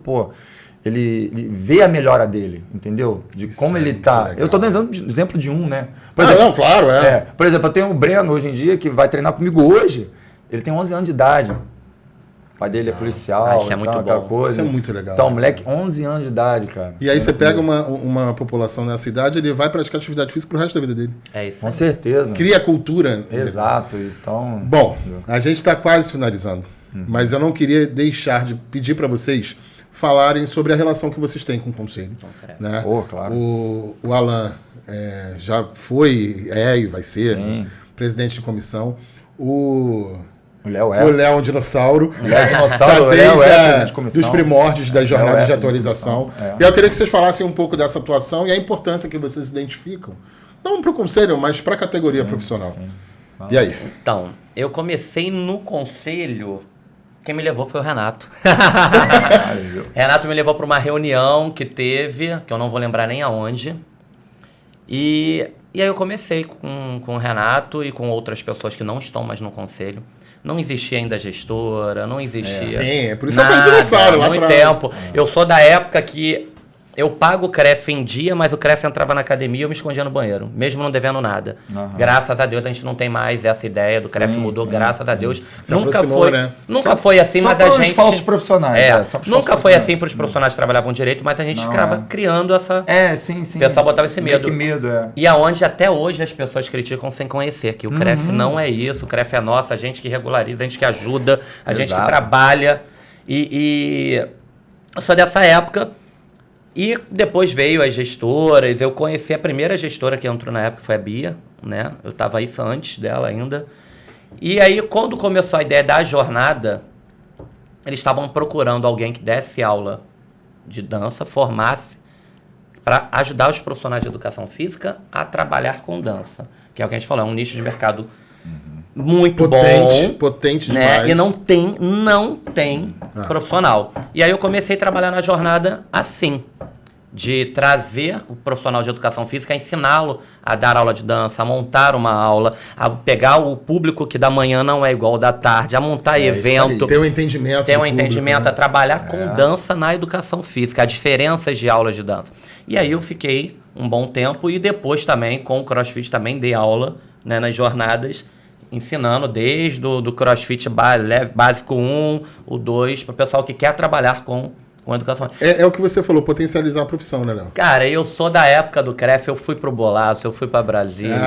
ele vê a melhora dele, entendeu? De isso como ele tá. Legal. Eu tô dando exemplo de um, né? Por exemplo, claro, Por exemplo, eu tenho o Breno hoje em dia, que vai treinar comigo hoje, ele tem 11 anos de idade. O pai dele é policial, isso é muito aquela bom. coisa. Isso é muito legal. Então, moleque, 11 anos de idade, cara. E aí você pega uma população nessa idade, ele vai praticar atividade física pro resto da vida dele. É isso. Com certeza. Cria a cultura. Exato. Então... Bom, a gente está quase finalizando, mas eu não queria deixar de pedir para vocês falarem sobre a relação que vocês têm com o Conselho. Né? Claro. O Alan já foi, e vai ser, né? Presidente de comissão. O Léo é um dinossauro. O Léo é dinossauro, desde os primórdios das jornadas de atualização. E eu queria que vocês falassem um pouco dessa atuação e a importância que vocês identificam, não para o Conselho, mas para a categoria profissional. Sim. E aí? Então, eu comecei no Conselho, quem me levou foi o Renato. Renato me levou para uma reunião que teve, que eu não vou lembrar nem aonde. E aí eu comecei com o Renato e com outras pessoas que não estão mais no Conselho. Não existia ainda gestora, não existia. Sim, é por isso que eu falei dinossauro lá muito tempo. Eu sou da época que eu pago o CREF em dia, mas o CREF entrava na academia e eu me escondia no banheiro, mesmo não devendo nada. Graças a Deus a gente não tem mais essa ideia do CREF, mudou, graças a Deus. Nunca foi assim, mas a gente... falsos profissionais. Nunca foi assim para os profissionais que trabalhavam direito, mas a gente acaba criando essa... sim. O pessoal botava esse medo. Que medo, E aonde até hoje as pessoas criticam sem conhecer, que o CREF não é isso, o CREF é nosso, a gente que regulariza, a gente que ajuda, a gente que trabalha. E eu sou dessa época... E depois veio as gestoras, eu conheci a primeira gestora que entrou na época, foi a Bia, né? Eu estava isso antes dela ainda. E aí, quando começou a ideia da jornada, eles estavam procurando alguém que desse aula de dança, formasse para ajudar os profissionais de educação física a trabalhar com dança, que é o que a gente falou, é um nicho de mercado muito potente né? demais. E não tem profissional. E aí eu comecei a trabalhar na jornada assim, de trazer o profissional de educação física, a ensiná-lo a dar aula de dança, a montar uma aula, a pegar o público que da manhã não é igual ao da tarde, a montar evento. Ter um entendimento. Ter um público, entendimento, né? a trabalhar com dança na educação física, as diferenças de aulas de dança. E aí eu fiquei um bom tempo e depois também, com o CrossFit, também dei aula, né, nas jornadas, ensinando desde do CrossFit básico 1, o 2, para o pessoal que quer trabalhar com educação. É o que você falou, potencializar a profissão, né, Léo? Cara, eu sou da época do CREF, eu fui pro Bolaço, eu fui pra Brasília.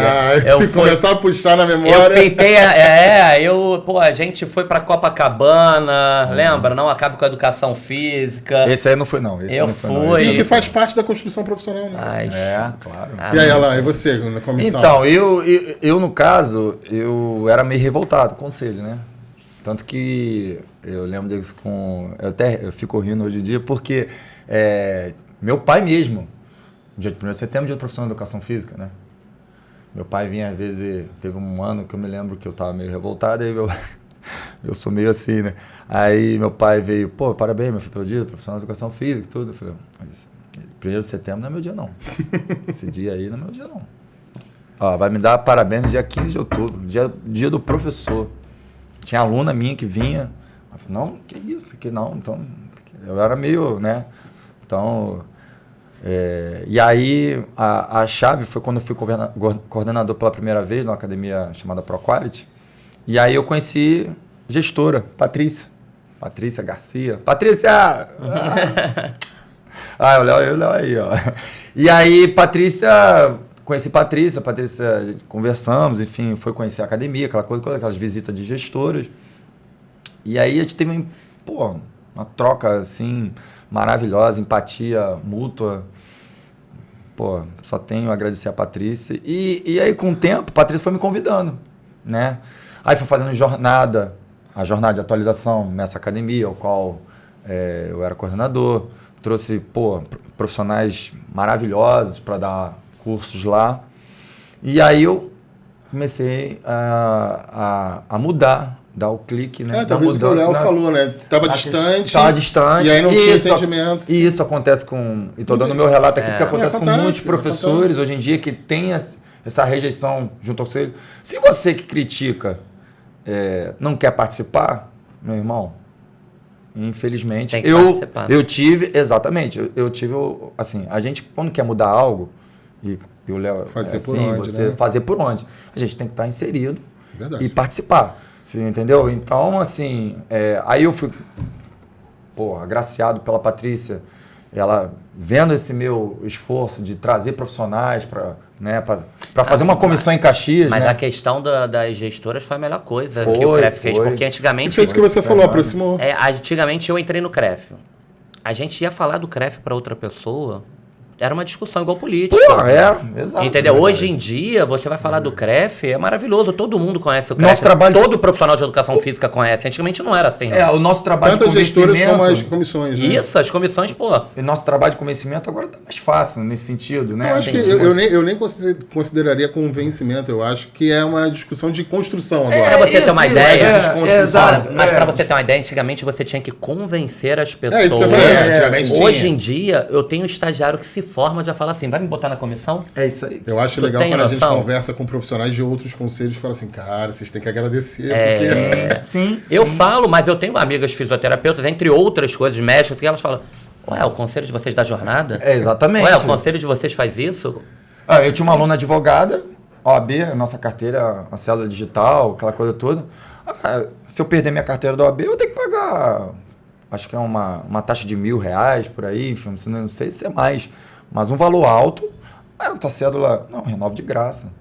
Se começar a puxar na memória... Eu pintei, a gente foi pra Copacabana, lembra? Não acabe com a educação física. Esse aí não foi, não. Eu fui. Isso que faz parte da construção profissional, né? Claro. E aí, Alain, e você, na comissão? Então, eu, no caso, eu era meio revoltado com o conselho, né? Tanto que eu lembro disso eu fico rindo hoje em dia, porque meu pai mesmo, dia de 1º de setembro, dia do profissional de educação física, né? Meu pai vinha, às vezes, teve um ano que eu me lembro que eu tava meio revoltado, aí eu sou meio assim, né? Aí meu pai veio, pô, parabéns, meu filho, pelo dia do profissional de educação física e tudo. Eu falei, 1º de setembro não é meu dia, não. Esse dia aí não é meu dia, não. Ó, vai me dar parabéns no dia 15 de outubro, dia do professor. Tinha aluna minha que vinha, eu falei, não, que isso, que não, então, eu era meio, né, então, e aí a chave foi quando eu fui coordenador pela primeira vez numa academia chamada ProQuality, e aí eu conheci gestora, Patrícia Garcia, Patrícia! O Léo aí, ó. E aí, conheci Patrícia, conversamos, enfim, foi conhecer a academia, aquelas visitas de gestoras. E aí a gente teve uma troca, assim, maravilhosa, empatia mútua. Pô, só tenho a agradecer a Patrícia. E aí, com o tempo, a Patrícia foi me convidando, né? Aí fui fazendo a jornada de atualização nessa academia, ao qual eu era coordenador. Trouxe, profissionais maravilhosos para dar cursos lá, e aí eu comecei a mudar, dar o clique, né? Talvez o que o Léo falou, né? Tava distante, e aí não tinha entendimento. E isso acontece e tô dando meu relato aqui, porque acontece com muitos professores hoje em dia que tem essa rejeição junto ao conselho. Se você que critica não quer participar, meu irmão, infelizmente, eu tive, exatamente, eu tive, assim, a gente, quando quer mudar algo, e o Léo, fazer por onde? A gente tem que estar inserido. Verdade. E participar, você entendeu? Então, assim, aí eu fui, agraciado pela Patrícia, ela vendo esse meu esforço de trazer profissionais para fazer uma comissão em Caxias. Mas né? A questão das gestoras foi a melhor coisa que o CREF fez, porque antigamente... Fez o que você falou, aproximou. Antigamente eu entrei no CREF. A gente ia falar do CREF para outra pessoa... Era uma discussão igual política. Exato. Entendeu? Hoje em dia, você vai falar do CREF, é maravilhoso. Todo mundo conhece o CREF. Nosso trabalho... Todo profissional de educação física conhece. Antigamente não era assim. O nosso trabalho de convencimento... Tanto as gestoras como as comissões, né? Isso, as comissões, O nosso trabalho de convencimento agora tá mais fácil nesse sentido, né? Eu acho que eu nem consideraria convencimento. Eu acho que é uma discussão de construção agora. Para você ter uma ideia... Exato. Mas para você ter uma ideia, antigamente você tinha que convencer as pessoas. Isso que eu falei. Antigamente tinha. Hoje em dia, eu tenho um estagiário que se forma já fala assim, vai me botar na comissão? É isso aí. Eu acho legal quando a gente conversa com profissionais de outros conselhos e fala assim, cara, vocês têm que agradecer. Sim. Eu falo, mas eu tenho amigas fisioterapeutas, entre outras coisas, médicos, que elas falam, o conselho de vocês dá jornada? Exatamente. O conselho de vocês faz isso? Eu tinha uma aluna advogada, OAB, nossa carteira, a célula digital, aquela coisa toda. Se eu perder minha carteira da OAB, eu tenho que pagar, acho que é uma taxa de R$1.000 por aí, enfim, não sei se é mais. Mas um valor alto, a tua cédula, não, renova de graça.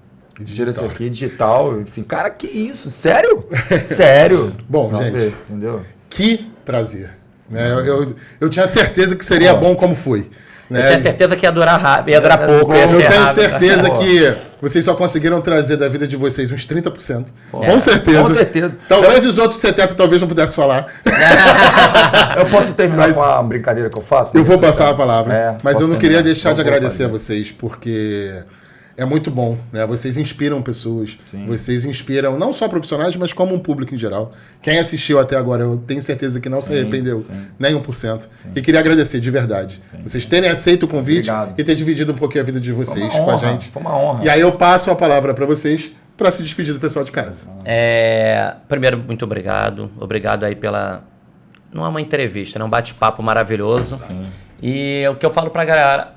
Tira esse aqui, digital, enfim. Cara, que isso? Sério? Sério. Bom, gente, entendeu? Que prazer. Né? Eu tinha certeza que seria bom como foi. Né? Eu tinha certeza que ia durar rápido, ia durar pouco. Ia Eu ser tenho rápido. certeza que vocês só conseguiram trazer da vida de vocês uns 30%. Com certeza. Com certeza. Talvez os outros 70% talvez não pudesse falar. Eu posso terminar com a brincadeira que eu faço? Eu vou passar a palavra. mas posso eu não queria terminar. deixar de Então, vou agradecer a fazer. vocês, porque é muito bom, né? Vocês inspiram pessoas. Vocês inspiram não só profissionais, mas como um público em geral. Quem assistiu até agora, eu tenho certeza que não se arrependeu nem 1%. E queria agradecer de verdade. Vocês terem aceito o convite Obrigado. e ter dividido um pouquinho a vida de vocês Foi uma com a honra, gente. foi uma honra. E aí eu passo a palavra para vocês para se despedir do pessoal de casa. Primeiro, muito obrigado. Obrigado aí pela... Não é uma entrevista, é um bate-papo maravilhoso. E o que eu falo pra galera...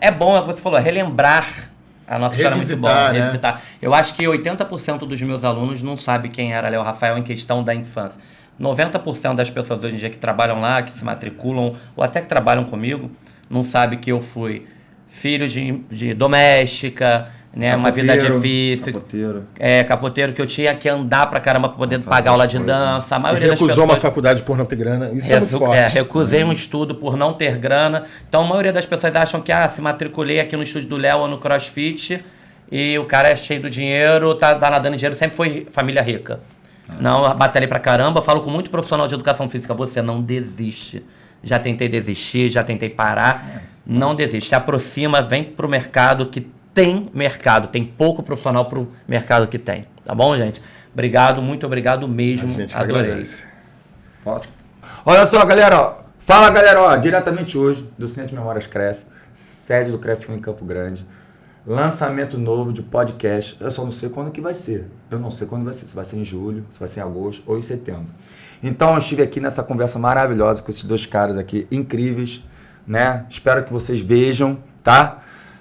É bom, você falou, relembrar a nossa história. É muito bom. Revisitar, né? Revisitar. Eu acho que 80% dos meus alunos não sabe quem era Léo Rafael em questão da infância. 90% das pessoas hoje em dia que trabalham lá, que se matriculam, ou até que trabalham comigo, não sabe que eu fui filho de doméstica, né? Uma vida difícil. Capoteiro, que eu tinha que andar pra caramba pra poder pagar aula de dança. A maioria das Recusou pessoas... uma faculdade por não ter grana. Isso é muito forte. Recusei um estudo por não ter grana. Então a maioria das pessoas acham que se matriculei aqui no estúdio do Léo ou no CrossFit e o cara é cheio do dinheiro, tá nadando em dinheiro, sempre foi família rica. Não, batalhei pra caramba, falo com muito profissional de educação física, você não desiste. Já tentei desistir, já tentei parar. Não desiste, se aproxima, vem pro mercado que tem mercado, tem pouco profissional pro mercado que tem. Tá bom, gente? Obrigado, muito obrigado mesmo. A gente Adorei. agradece. Posso? Olha só, galera, ó. Fala, galera, ó. Diretamente hoje, do Centro de Memórias CREF, sede do CREF em Campo Grande. Lançamento novo de podcast. Eu só não sei quando que vai ser. Eu não sei quando vai ser. Se vai ser em julho, se vai ser em agosto ou em setembro. Então, eu estive aqui nessa conversa maravilhosa com esses dois caras aqui, incríveis, né? Espero que vocês vejam, tá?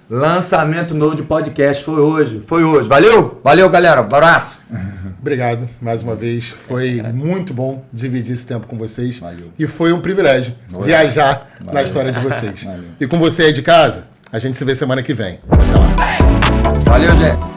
Lançamento novo de podcast. Foi hoje. Valeu? Valeu, galera. Abraço. Obrigado mais uma vez. Foi muito bom dividir esse tempo com vocês. Valeu. E foi um privilégio viajar na história de vocês. E com você aí de casa, a gente se vê semana que vem. Até lá. Valeu, gente.